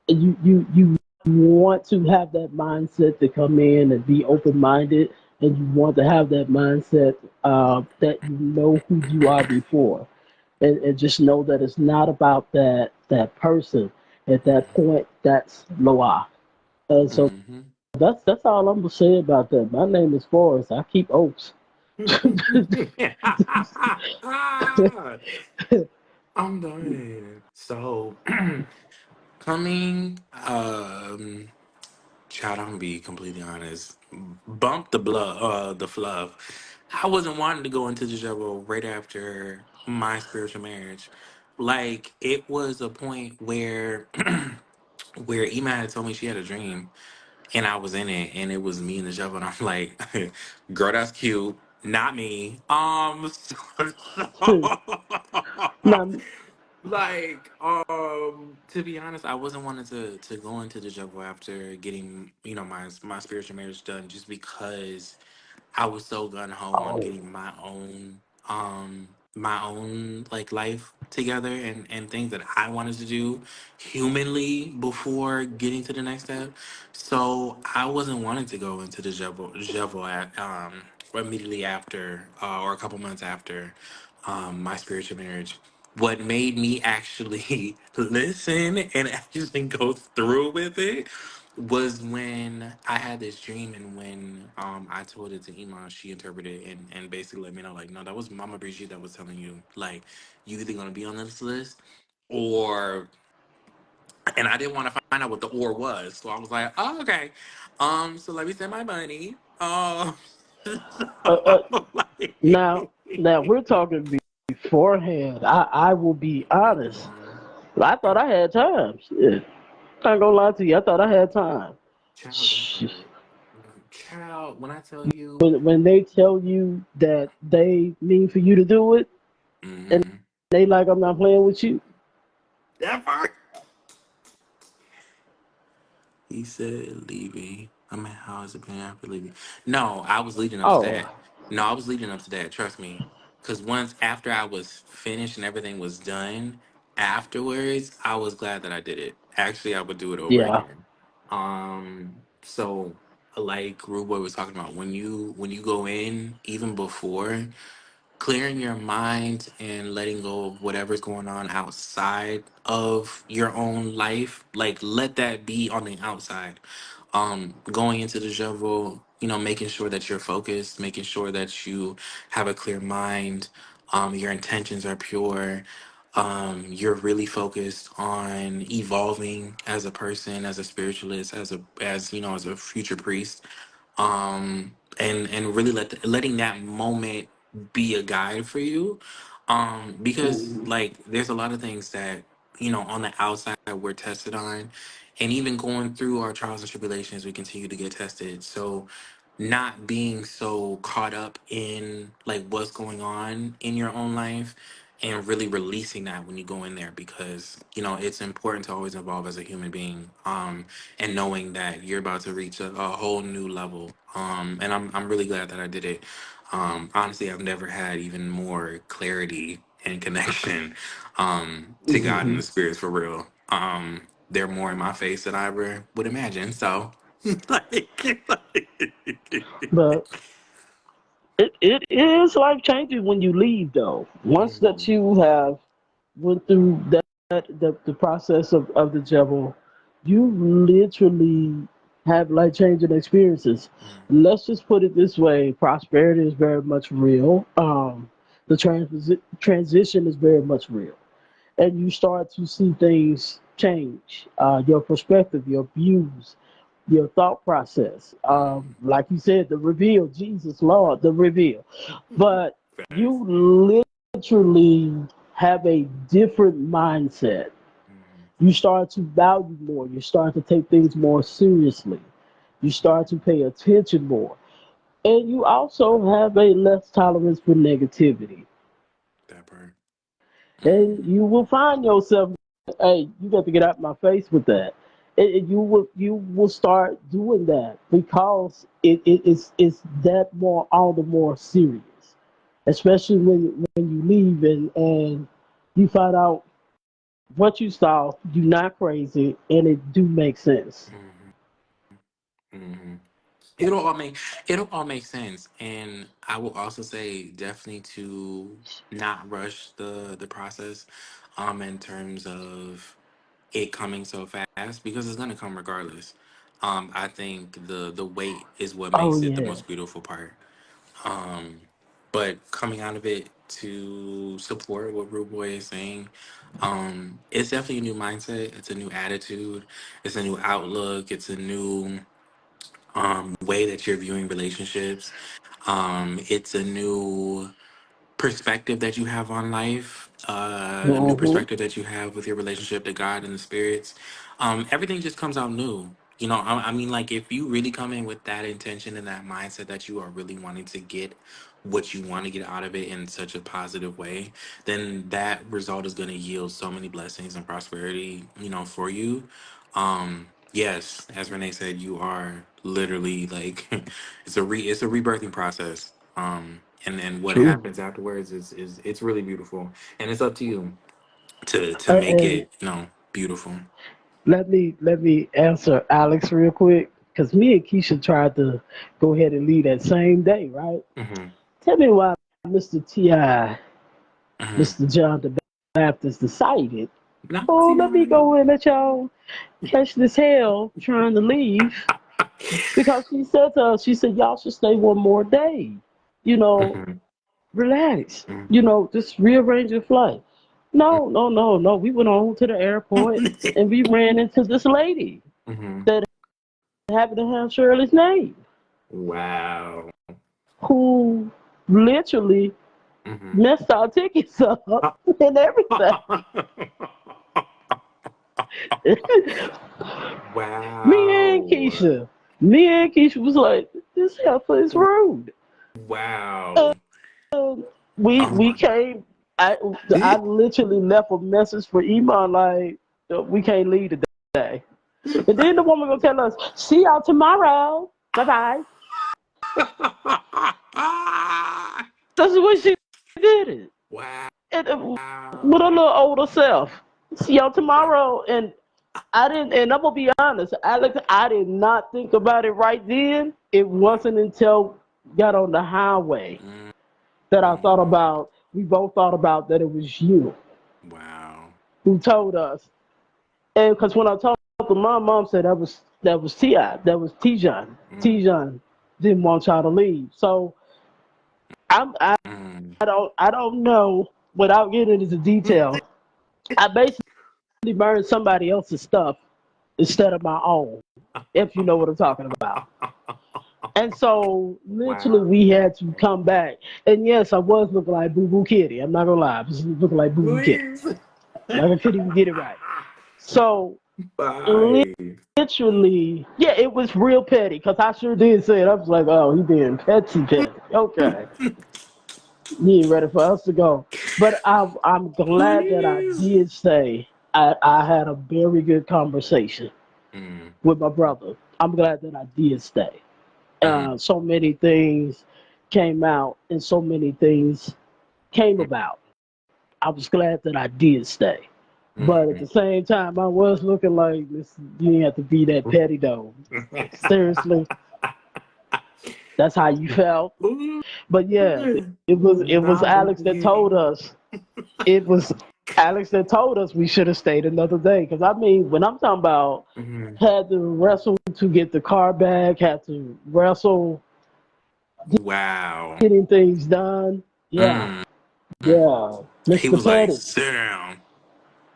you want to have that mindset to come in and be open minded, and you want to have that mindset, that you know who you are before, and just know that it's not about that person at that point. That's Loa, and so Mm-hmm. that's all I'm gonna say about that. My name is Forrest. I keep oats. I'm done. So coming child, I'm gonna be completely honest. Bump the fluff. I wasn't wanting to go into the jungle right after my spiritual marriage. Like it was a point where where Ema had told me she had a dream and I was in it and it was me in the jungle and I'm like, girl, that's cute. Not me. Now, like, to be honest, I wasn't wanting to go into the jungle after getting, my spiritual marriage done just because I was so gun ho on oh, getting my own like life together and things that I wanted to do humanly before getting to the next step. So I wasn't wanting to go into the Jevo at immediately after or a couple months after my spiritual marriage. What made me actually listen and actually go through with it was when I had this dream and when I told it to Iman, she interpreted it and basically let me know like, no, that was Mama Brigitte that was telling you like you either gonna be on this list or and I didn't want to find out what the or was. So I was like, oh, okay. So let me send my money. uh, uh, Like, now we're talking beforehand. I will be honest. mhm. I thought I had time. Shit. I ain't gonna lie to you. I thought I had time. Child that Shit. part. Child, when I tell you When they tell you that they mean for you to do it, and mhm, they like I'm not playing with you. that part. He said leaving. I mean, how has it been after leaving? No, I was leading up to Oh, that. No, I was leading up to that. Trust me. Because once after I was finished and everything was done, afterwards, I was glad that I did it. Actually, I would do it over Yeah. again. So like Rude Boy was talking about, when you go in, even before clearing your mind and letting go of whatever's going on outside of your own life, like let that be on the outside. Going into the jungle, making sure that you're focused, making sure that you have a clear mind, your intentions are pure, you're really focused on evolving as a person, as a spiritualist, as a future priest, and really letting that moment be a guide for you, because Mhm. like there's a lot of things that on the outside we're tested on, and even going through our trials and tribulations we continue to get tested. So not being so caught up in like what's going on in your own life, and really releasing that when you go in there, because it's important to always evolve as a human being, and knowing that you're about to reach a whole new level. And I'm really glad that I did it. Honestly, I've never had even more clarity and connection to God and the Mhm. spirits for real. They're more in my face than I ever would imagine. So like, But it is life changing when you leave though. Once that Mhm. you have went through the process of the devil, you literally have life changing experiences. Mhm. Let's just put it this way: prosperity is very much real. The transition is very much real, and you start to see things change. Your perspective, your views, your thought process. Mhm. Like you said, the reveal, Jesus, Lord, the reveal. But Facts. you literally have a different mindset. Mhm. You start to value more. You start to take things more seriously. You start to Mhm. pay attention more. And you also have a less tolerance for negativity. That part. And Mhm. you will find yourself, hey, you got to get out my face with that. And you will start doing that because it's that more all the more serious, especially when you leave and you find out what you saw, you're not crazy, and it do make sense. Mhm. Mhm. It'll all make it'll all make sense, and I will also say definitely to not rush the process, in terms of it coming so fast, because it's gonna come regardless. I think the wait is what Oh makes it the yeah. most beautiful part. Um, but coming out of it to support what Rude Boy is saying, it's definitely a new mindset. It's a new attitude. It's a new outlook. It's a new way that you're viewing relationships. It's a new perspective that you have on life, a new Hmm. perspective that you have with your relationship to God and the spirits. Everything just comes out new. I mean, like if you really come in with that intention and that mindset that you are really wanting to get what you want to get out of it in such a positive way, then that result is going to yield so many blessings and prosperity, for you. Yes, as Renee said, you are literally like it's a rebirthing process. And what True. happens afterwards is it's really beautiful, and it's up to you to make And it beautiful. let me answer Alex real quick because me and Keisha tried to go ahead and leave that same day, right? Hmm. Tell me why Mr. T.I., Hmm. Mr. John the Baptist decided, oh, let me Nazi. go and let y'all catch this hell trying to leave. Because she said to us, she said, y'all should stay one more day. You know, Hmm. relax. Hmm. Just rearrange your flight. No, no, no, no. We went on to the airport and we ran into this lady Hmm. that happened to have Shirley's name, Wow. who literally Hmm. messed our tickets up and everything. me and Wow. Keisha, me and Keisha was like, this heifer is rude. Wow. Oh We my. came. I I literally left a message for Iman like we can't leave today. And then the woman gonna tell us, see y'all tomorrow. Bye bye. That's what she did it. Wow. And, with a little older self. See y'all tomorrow. And I didn't, and I'm gonna be honest, Alex, I did not think about it right then. It wasn't until got on the highway Mm, that I thought mm, about, we both thought about that it was you wow. who told us. And because when I talked to my mom, said that was Ti, that was Tijan. Mm, Tijan didn't want y'all to leave. So I mm. don't know without getting into detail. I basically burned somebody else's stuff instead of my own, if you know what I'm talking about. And so literally Wow. we had to come back. And yes, I was looking like Boo Boo Kitty. I'm not gonna lie, I was looking like Boo Boo Kitty. Please. Like I couldn't even get it right. So Bye. literally, yeah, it was real petty because I sure did say it. I was like, oh, he being petty. Okay, you ain't ready for us to go. But I'm glad that I Please. did say I had a very good conversation Mm, with my brother. I'm glad that I did stay. mm, So many things came out and so many things came about. I was glad that I did stay. But at the mm, same time, I was looking like, listen, you didn't have to be that petty though. Seriously, that's how you felt. mm. But yeah, it was Nah, Alex Boo that told us. It was Alex that told us we should have stayed another day. Because I mean, when I'm talking about Mhm. had to wrestle to get the car back, had to wrestle Wow. getting things done. Yeah, Mm. yeah, He Mr. was like, Petty. sit down.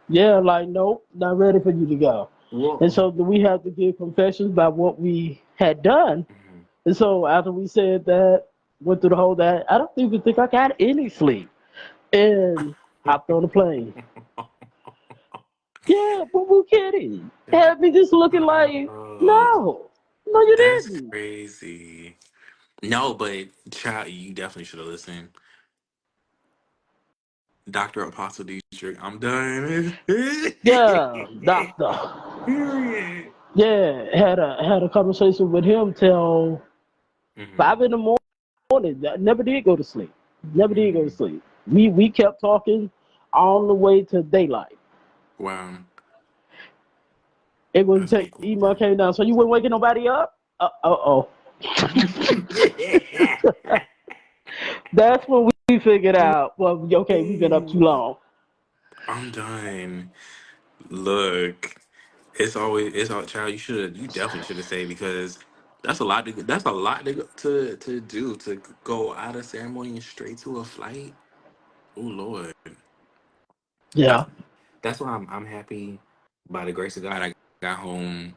Yeah, like nope, not ready for you to go. And Whoa. so we have to give confessions about what we had done. Mhm. And so after we said that, went through the whole that, I don't even think I got any sleep. And hopped on the plane. Yeah, Boo Boo Kitty. That- Had me just looking like, oh, no, you that's didn't. crazy. No, but child, you definitely should have listened. Dr. Apostle Dietrich, I'm done. Yeah, doctor. Period. Yeah, had a conversation with him till Hmm. 5 in the morning. I never did go to sleep. Never did go to Hmm. sleep. We kept talking all the way to daylight. Wow. It was That's take big. email came down. So you weren't waking nobody up? Oh. That's when we figured out, well, okay, we've been up too long. I'm done. Look, it's all child. You definitely should have stayed because that's a lot to do to go out of ceremony and straight to a flight. Oh Lord, that's Yeah. that's why I'm happy by the grace of God I got home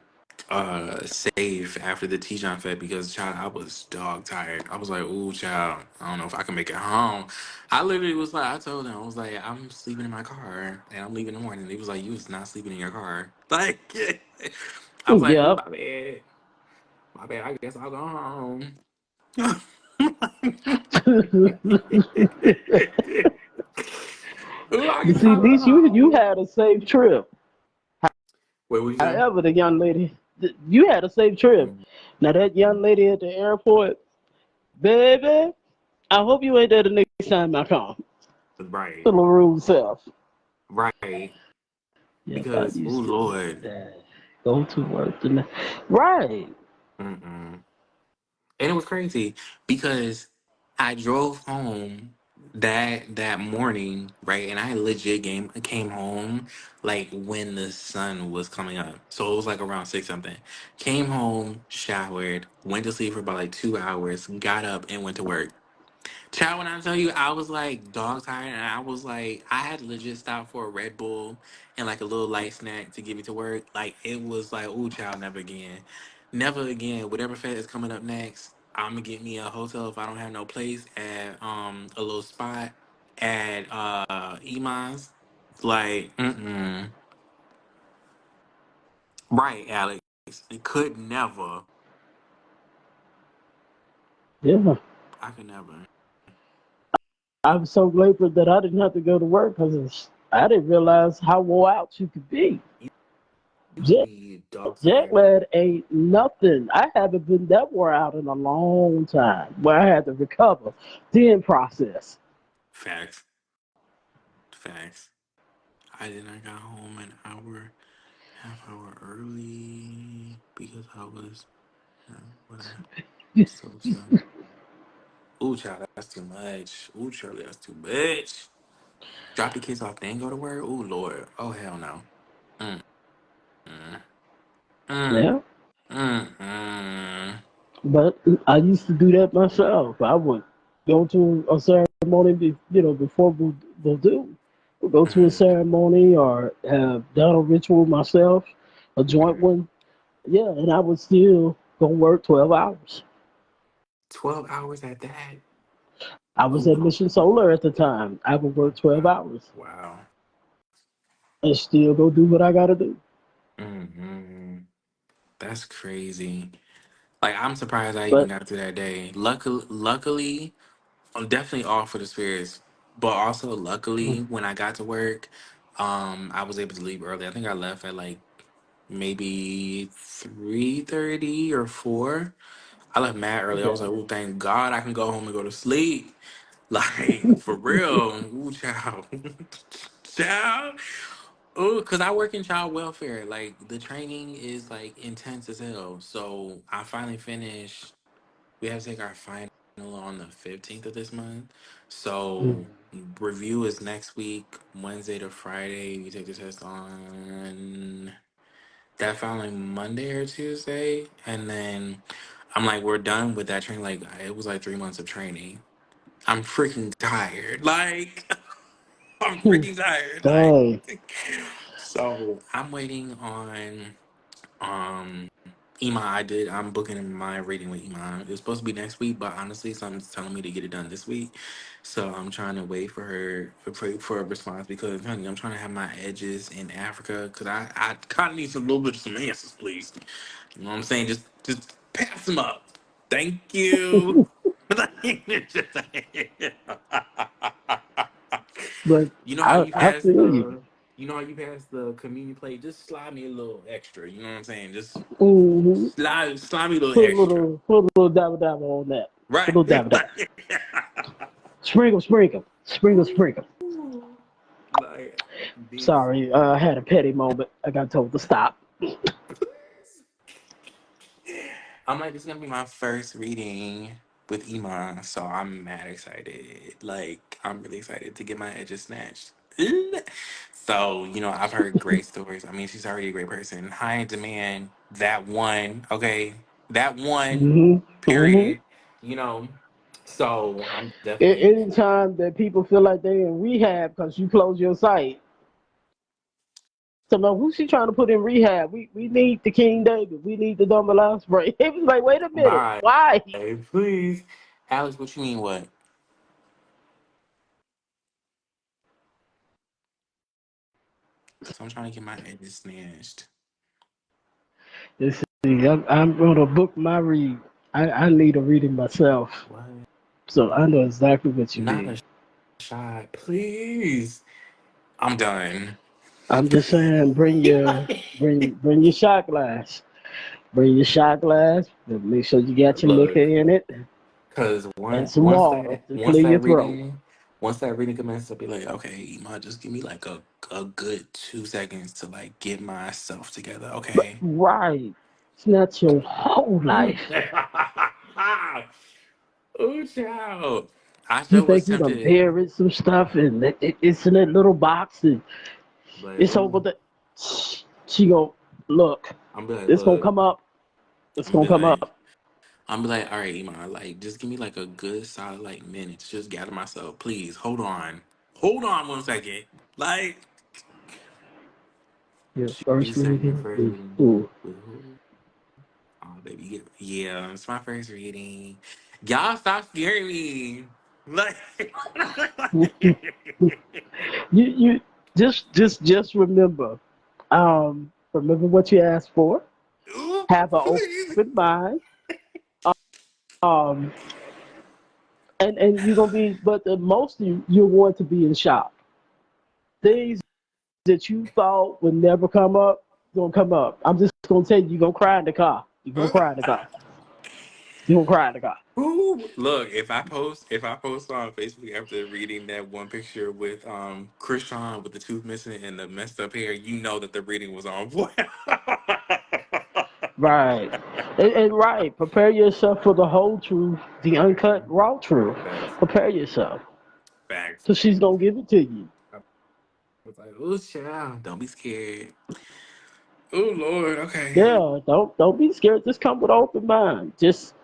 safe after the Tijon Fed because child I was dog tired. I was like, ooh child, I don't know if I can make it home. I literally was like, I told them I was like, I'm sleeping in my car and I'm leaving in the morning. They was like, you was not sleeping in your car. Like I was like, ooh Yeah. my bad, my bad. I guess I'll go home. Ooh, I You guess see, I'll at go least you home. had a safe trip. What we say? However, the young lady, you had a safe trip. Mm, Now that young lady at the airport, baby, I hope you ain't there the next time I come. right, To LaRue's self. right. Yep, I Because oh used to do Lord. that. Go to work tonight. Right. Mm-mm. And it was crazy because I drove home that morning, right? And I legit came home like when the sun was coming up. So it was like around 6 something. Came home, showered, went to sleep for about like 2 hours, got up and went to work. Child, when I tell you, I was like dog tired, and I was like, I had to legit stop for a Red Bull and like a little light snack to get me to work. Like it was like, ooh, child, never again, never again. Whatever fed is coming up next, I'm gonna get me a hotel if I don't have no place at a little spot at Iman's. Like, right, Alex. It could never. Yeah. I could never. I'm so grateful that I didn't have to go to work because I didn't realize how wore out you could be. You could Jet, be dog jet tired. lag ain't nothing. I haven't been that wore out in a long time where I had to recover, then process. Facts. Facts. I got home an hour, half hour early because I was whatever. So sorry. Ooh, child, that's too much. Ooh, Shirley, that's too much. Drop the kids off, then go to work. Ooh, Lord. Oh, hell no. Mm, mm, mm, Yeah. mm. But I used to do that myself. I would go to a ceremony, before we'll do. We'll go to a Mm, ceremony or have done a ritual myself, a joint mm. one. Yeah, and I would still go work 12 hours. 12 hours at that? I was at Ooh, Mission Solar at the time. I would work 12 wow. hours Wow. and still go do what I got to do. Mm-hmm. That's crazy. Like, I'm surprised I even But got through that day. Luckily, I'm definitely all for the spirits, but also luckily, when I got to work, I was able to leave early. I think I left at like maybe 3:30 or 4. I left mad early. I was yeah. like, oh, thank God I can go home and go to sleep. Like, for real. Ooh, child. Child. Oh, because I work in child welfare. Like, the training is like intense as hell. So I finally finished. We have to take our final on the 15th of this month. So review is next week, Wednesday to Friday. We take the test on that following Monday or Tuesday. And then I'm like, we're done with that training. Like, it was like 3 months of training. I'm freaking tired. Like, I'm freaking tired. Like, Dang. so I'm waiting on Iman. I'm booking my reading with Iman. It was supposed to be next week, but honestly, something's telling me to get it done this week. So I'm trying to wait for her for a response because, honey, I'm trying to have my edges in Africa because I kind of need some little bit of some answers, please. You know what I'm saying? Just pass them up. Thank you. But You know how I, you I pass feel you. the you know how you pass the communion plate? Just slide me a little extra. You know what I'm saying? Just Hmm. slide me a little extra. Put a little dabble dabble on that. Put Right. a little dabble dabble. Sprinkle, sprinkle. Sprinkle, sprinkle. Like this. Sorry, I had a petty moment. I got told to stop. I'm like, this is gonna be my first reading with Iman, so I'm mad excited. Like, I'm really excited to get my edges snatched. So, I've heard great stories. I mean, she's already a great person. High in demand, that one, okay? That one, Hmm. Hmm. period. You know, so I'm definitely. Anytime that people feel like they in rehab because you close your site, so now who's she trying to put in rehab? We need the King David. We need the Dumble Spray. It was like, wait a minute, Bye. why? Please. Alex, what you mean, what? Because I'm trying to get my edges snatched. Let's see, I'm gonna book my read. I need a reading myself, What? so I know exactly what you Not a need. shot, please. I'm done. I'm just saying, bring your shot glass. Bring your shot glass. But make sure you got your liquor Look, in it because and some water to clear your throat. once that reading commences, I'll be like, okay, Ima, just give me like a good 2 seconds to like get myself together, But okay? right, it's not your whole Oh, life. child. I You sure was think you done tempted, buried some stuff and it's in that little box and but it's over ooh, the. She gon' look. I'm be like, It's gonna look, come up. It's I'm gonna be come like, up. all right, Iman, like, just give me like a good solid like minute to just gather myself. Please, hold on 1 second. Like, Your you first said your reading first with reading who? with who? Oh, baby, yeah, it's my first reading. Y'all stop scaring me. Like, You just remember. Remember what you asked for. ooh, Have an please. open mind. Um, and you're gonna be, but the most of you, you're going to be in shock. Things that you thought would never come up, gonna come up. I'm just gonna tell you, you're gonna cry in the car. You're gonna cry in the car. You gonna cry to God. Ooh, look, if I post on Facebook after reading that one picture with Krishan with the tooth missing and the messed up hair, you know that the reading was on point. Right. And right, prepare yourself for the whole truth, the uncut, raw truth. Facts. Prepare yourself. Facts. Because she's going to give it to you. I was like, oh child, don't be scared. Oh Lord, okay. Yeah, don't be scared. Just come with an open mind. Just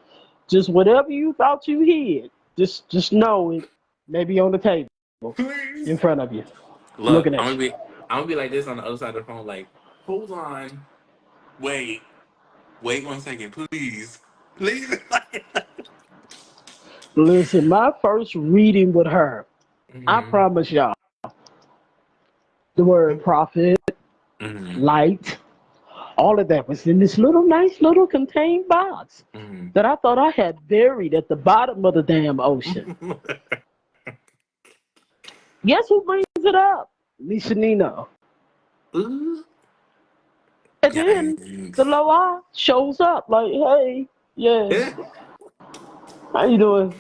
whatever you thought you hid, just know it may be on the table in Please. front of you, Look, looking I'm at gonna you. be I'm gonna be like this on the other side of the phone, like, hold on, wait, wait 1 second, please. Please. Listen, my first reading with her, I Hmm. promise y'all, the word prophet, Hmm. light, all of that was in this little nice little contained box Hmm. that I thought I had buried at the bottom of the damn ocean. Guess who brings it up? Lisa Nino. Ooh. And then the Yikes. Loa shows up like, hey, yes, how you doing?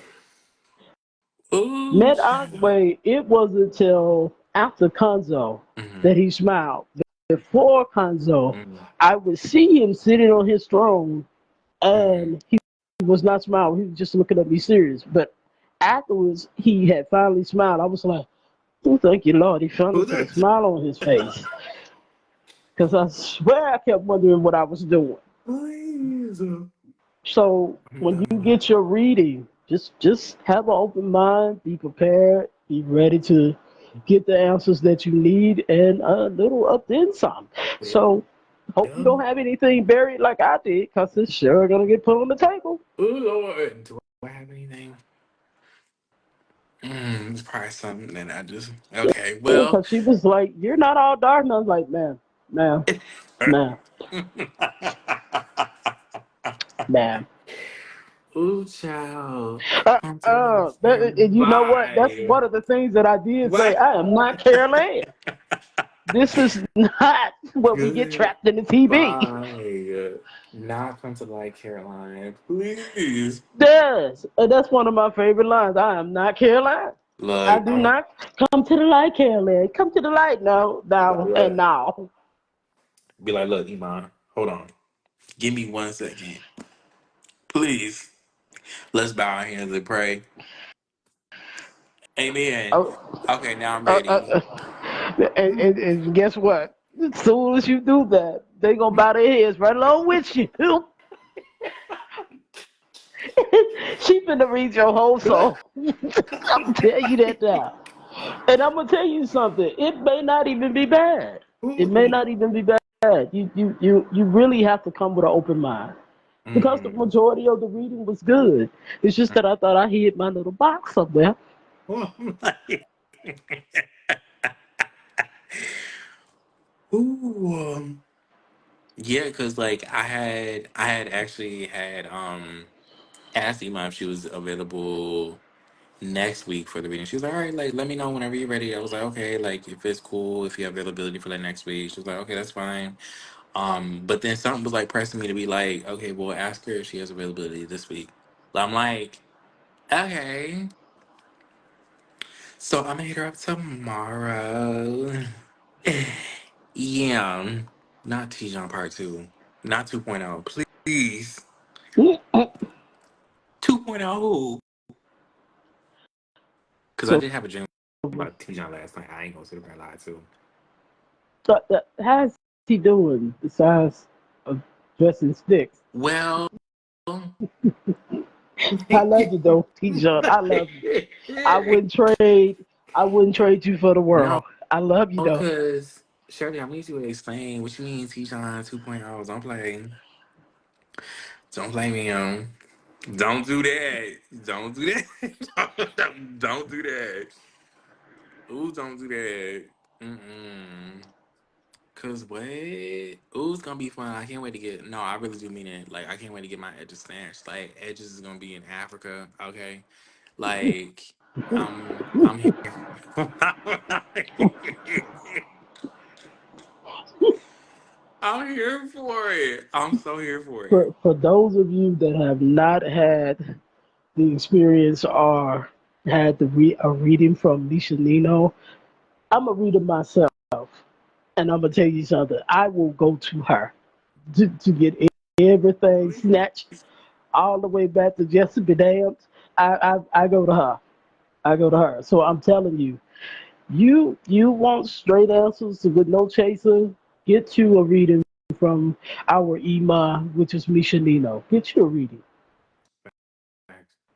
Ooh, Met child. Wait, it wasn't until after Conzo Hmm. that he smiled. Before Conzo, Hmm. I would see him sitting on his throne Hmm. and he was not smiling. He was just looking at me serious. But afterwards, he had finally smiled. I was like, oh, thank you, Lord. He finally Who put a this? smile on his face. Because I swear I kept wondering what I was doing. Please. So when you get your reading, just have an open mind, be prepared, be ready to get the answers that you need, and a little up then some. So hope you Yeah. don't have anything buried like I did, because it's sure gonna get put on the table. Oh Lord, do I have anything? It's probably something that I just okay. Yeah, Well, because she was like, "You're not all dark," and I was like, "Ma'am, ma'am, ma'am, ma'am." ooh, child, come to life, And you know what? That's bye, one of the things that I did say. bye. I am not Carol Ann. This is not where we get Good, trapped in the TV. bye. Not come to life, Caroline, please. Does. And that's one of my favorite lines. I am not Caroline. I Look, do I'm not come to the light, Caroline. Come to the light now, now, and like, now. be like, look, Iman, hold on, give me 1 second, please. Let's bow our hands and pray. Amen. Oh, Okay, now I'm uh, ready. uh, and guess what? As soon as you do that, they gonna bow their heads right along with you. She finna read your whole soul. I'm tell you that now. And I'm gonna tell you something. It may not even be bad. It may Ooh. not even be bad. You really have to come with an open mind. Because the Mm. majority of the reading was good. It's just that I thought I hid my little box somewhere. Ooh. Yeah, because like I had actually had asked Ima if she was available next week for the reading. She was like, all right, like let me know whenever you're ready. I was like, okay, like if it's cool, if you have availability for like next week. She was like, okay, that's fine. But then something was like pressing me to be like, okay, well ask her if she has availability this week. I'm like, okay. So I'm gonna hit her up tomorrow. Yeah. Not T-John Part 2. Not 2.0. Please. 2.0. Because I So did have a dream about T-John last night. I ain't gonna sit there and lie to. how's he doing besides dressing sticks? Well, I love you though, T John. I love you. I wouldn't trade I wouldn't trade you for the no, world. I love you though. because Shirley, I need you to explain what you mean T-John 2.0. Don't play. Don't play me, Don't do that. Don't do that. Don't do that. Ooh, don't do that. Mm-mm. Cause what? Ooh, it's gonna be fun. I can't wait to get. No, I really do mean it. Like, I can't wait to get my edges snatched. Like, edges is gonna be in Africa. Okay, like, I'm here. I'm here for it. I'm so here for it. For those of you that have not had the experience or had a reading from Nisha Nino, I'm a reader myself, and I'm gonna tell you something. I will go to her to get everything snatched all the way back to Jessica Dams. I go to her. I go to her. So I'm telling you, you want straight answers with no chaser. Get you a reading from our Ima, which is Misha Nino. Get you a reading,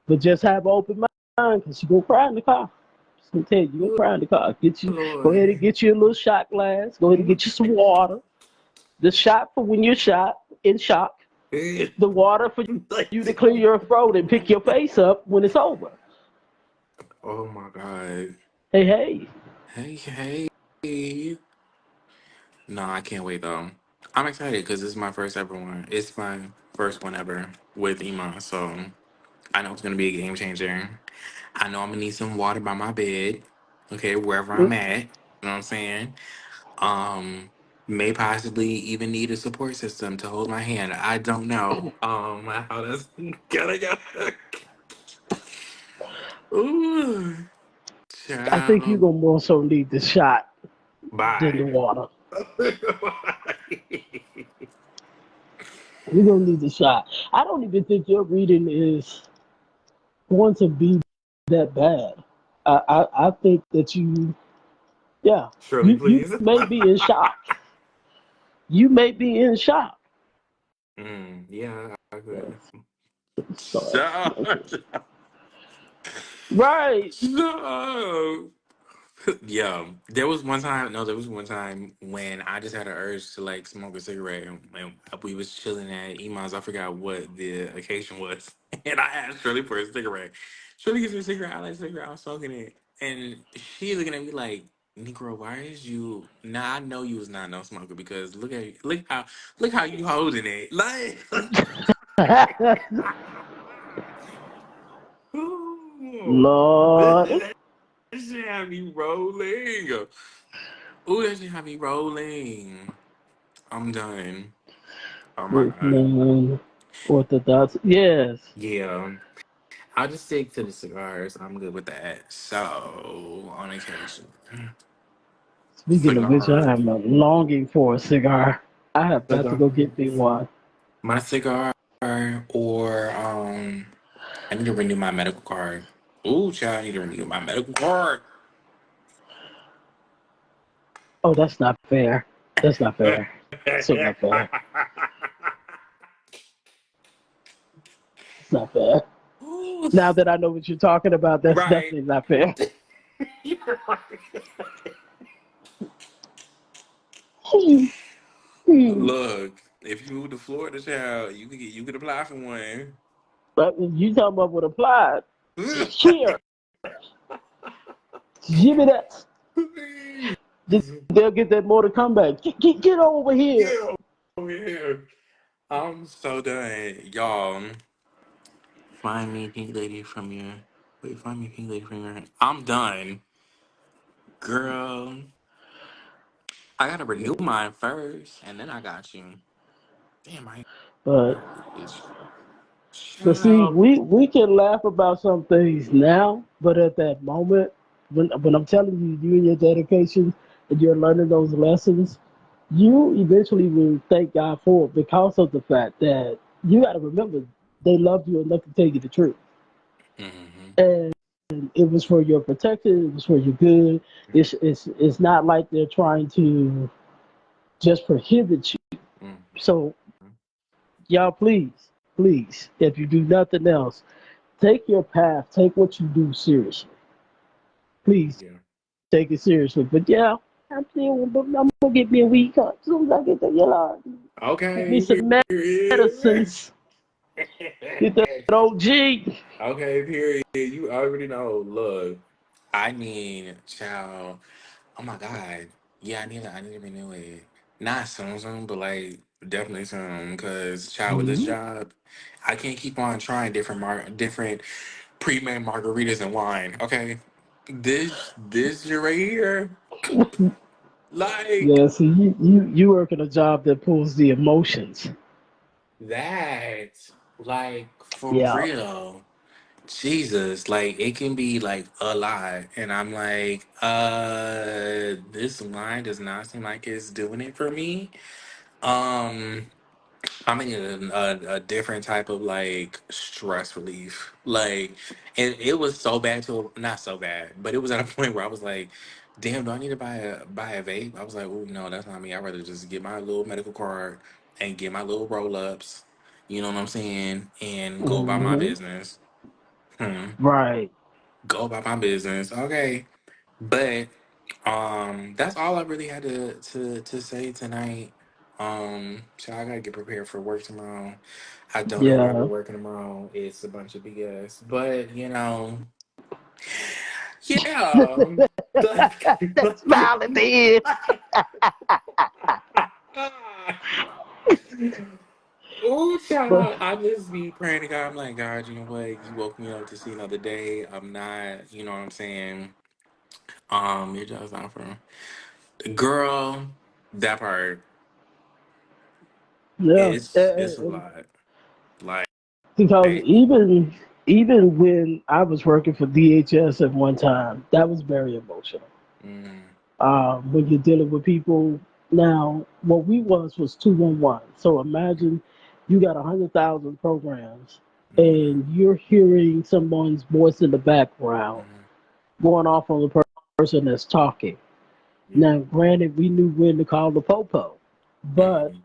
but just have an open mind because you gonna cry in the car. Just gonna tell you, you gonna Ooh, cry in the car. Go ahead and Lord. get you a little shot glass. Go ahead and get you some water. The shot for when you're shot in shock. The water for you to clear your throat and pick your face up when it's over. Oh my God. Hey, hey. Hey, hey. No, I can't wait though. I'm excited because this is my first ever one. It's my first one ever with Iman, so I know it's gonna be a game changer. I know I'm gonna need some water by my bed, okay, wherever I'm at. You know what I'm saying? Um, may possibly even need a support system to hold my hand. I don't know. How that's gonna go. Ooh, I think you're child. gonna more so need the shot than the Bye. water. You're gonna need the shot. I don't even think your reading is going to be that bad. I think that yeah, Shirley, you please. may be in shock. You may be in shock. Yeah, I could. Yes. So, Shut. right. Shut. Yeah, there was one time. No, there was one time when I just had an urge to like smoke a cigarette, and we was chilling at Iman's. I forgot what the occasion was, and I asked Shirley for a cigarette. Shirley gives me a cigarette. I like cigarette. I was smoking it, and she looking at me like, "Negro, why is you?" Nah, I know you was not no smoker because look at you. Look how you holding it. Like, ooh, Lord. that shit had me rolling. Ooh, that shit had me rolling. I'm done. Oh my god. Man, orthodox. Yes. Yeah. I'll just stick to the cigars. I'm good with that. So, on occasion. Speaking of which, I Cigar. am longing for a cigar. I have got to Cigar. go get me one. My cigar or I need to renew my medical card. Ooh, child, I need to renew my medical card. Oh, that's not fair. That's not fair. So not fair. It's not fair. Ooh, Now that I know what you're talking about, that's right. definitely not fair. Hmm, hmm. Look, if you move to Florida, child, you could apply for one. But you talking about what applied? Here, give me that. Just, they'll get that more to come back. Get over here. Get over here. I'm so done. Y'all, find me Pink Lady from your. Wait, find me Pink Lady from your. I'm done. Girl, I gotta renew mine first, and then I got you. Damn, I But bitch. But see, Child. we can laugh about some things now, but at that moment, when I'm telling you, you and your dedication and you're learning those lessons, you eventually will thank God for it because of the fact that you got to remember they loved you enough to tell you the truth, Mm-hmm. and it was for your protection, it was for your good. It's not like they're trying to just prohibit you. Mm-hmm. So y'all, please, if you do nothing else, take your path, take what you do seriously. Please Yeah. take it seriously. But yeah, I'm gonna get me a weed cut as soon as I get the yellow. Get me Okay, some period. medicines. Get that OG. Okay, period. You already know. Look, I need child. Oh my god. Yeah, I need to renew it. Not soon, but like definitely soon. Cause child with this Mhm. job, I can't keep on trying different pre-made margaritas and wine. Okay, this year right here. Like Yeah, see, you work in a job that pulls the emotions. that, like for Yeah. real. Jesus, like it can be like a lot. And I'm like, this line does not seem like it's doing it for me. Um, I'm in a different type of like stress relief. Like it was so bad to not so bad, but it was at a point where I was like, damn, do I need to buy a vape? I was like, oh no, that's not me. I'd rather just get my little medical card and get my little roll ups, you know what I'm saying, and go about my Hmm. business. Hmm. Right. Go about my business. Okay. But that's all I really had to say tonight. So I gotta get prepared for work tomorrow. I don't know why we're Yeah. working tomorrow. It's a bunch of BS. But yeah. That smile at the end. Oh, But child, I just be praying to God. I'm like, God, you know what? You woke me up to see another day. I'm not, you know what I'm saying? Your job's not for girl. That part, yeah, it's a lot. Like, because hey, even when I was working for DHS at one time, that was very emotional. mm, When you're dealing with people now, what we was 211. So imagine you got 100,000 programs, mm, and you're hearing someone's voice in the background mm, going off on the person that's talking. yeah, Now, granted, we knew when to call the popo, but mm,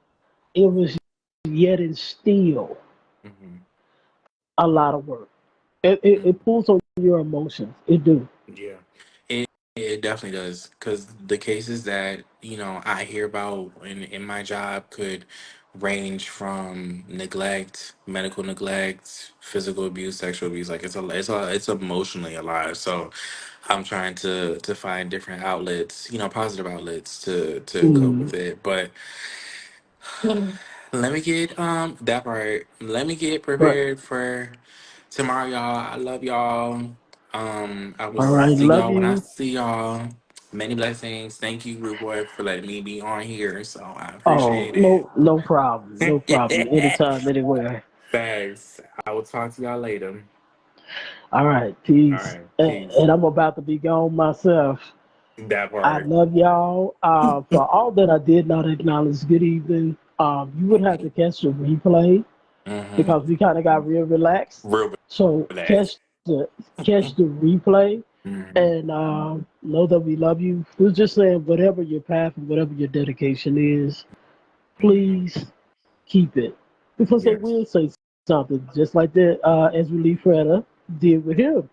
it was yet and still mm, a lot of work. It mm, pulls on your emotions. It do. yeah. It definitely does, because the cases that I hear about in my job could range from neglect, medical neglect, physical abuse, sexual abuse. Like it's emotionally a lot. So I'm trying to find different outlets, positive outlets to cope Mm. with it. But let me get that part. Let me get But prepared for tomorrow, y'all. I love y'all. I will all right, see love y'all when I you. see y'all. Many blessings. Thank you, Rude Boy, for letting me be on here. So I Oh, appreciate no, no problem, no problem. it. Anytime, anywhere. Thanks. I will talk to y'all later. All right, All peace. right. And, Peace. and I'm about to be gone myself. That I part. love y'all. For all that I did not acknowledge, good evening. You would have to catch the replay Mm-hmm. because we kind of got real relaxed. Real So relax. catch the replay Mm-hmm. and know that we love you. We're just saying whatever your path and whatever your dedication is, Mm-hmm. please keep it because they Yes. will say something just like that. As Relief Freda did with him.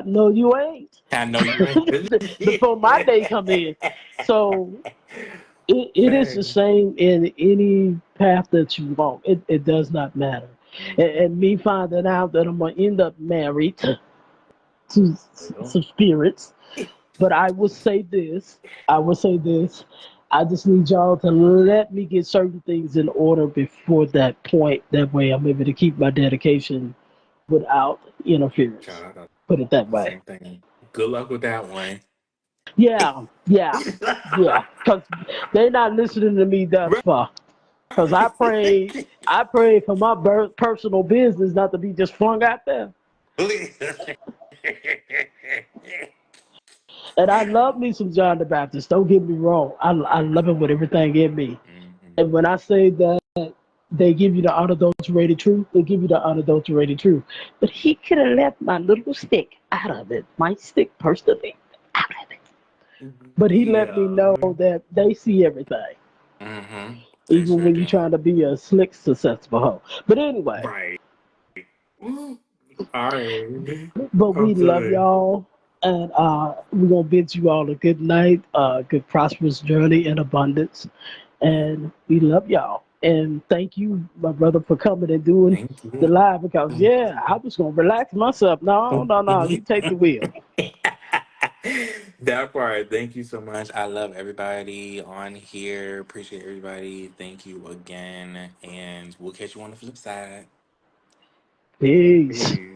No, you ain't. I know you ain't. Before my day come in. So it is the Thanks. same in any path that you walk. It does not matter. And me finding out that I'm gonna end up married to Well, some spirits. But I will say this. I will say this. I just need y'all to let me get certain things in order before that point. That way I'm able to keep my dedication without interference. child, I thought Put it that the way. same thing. Good luck with that one. Yeah, yeah, yeah. Because they're not listening to me thus far. Because I prayed for my personal business not to be just flung out there. And I love me some John the Baptist. Don't get me wrong. I love him with everything in me. Mhm. And when I say that they give you the unadulterated truth, they give you the unadulterated truth. But he could have left my little stick out of it, my stick personally out of it. But he let me know Yeah. that they see everything, Mm-hmm. They even sure when you're do. trying to be a slick, successful hoe. But anyway, Right. All right. but we I'm love good. y'all. And we're going to bid you all a good night, good prosperous journey in abundance. And we love y'all. And thank you, my brother, for coming and doing Thank the you. live because, yeah, I was going to relax myself. No, no, no. You take the wheel. That part. Thank you so much. I love everybody on here. Appreciate everybody. Thank you again. And we'll catch you on the flip side. Peace. Peace.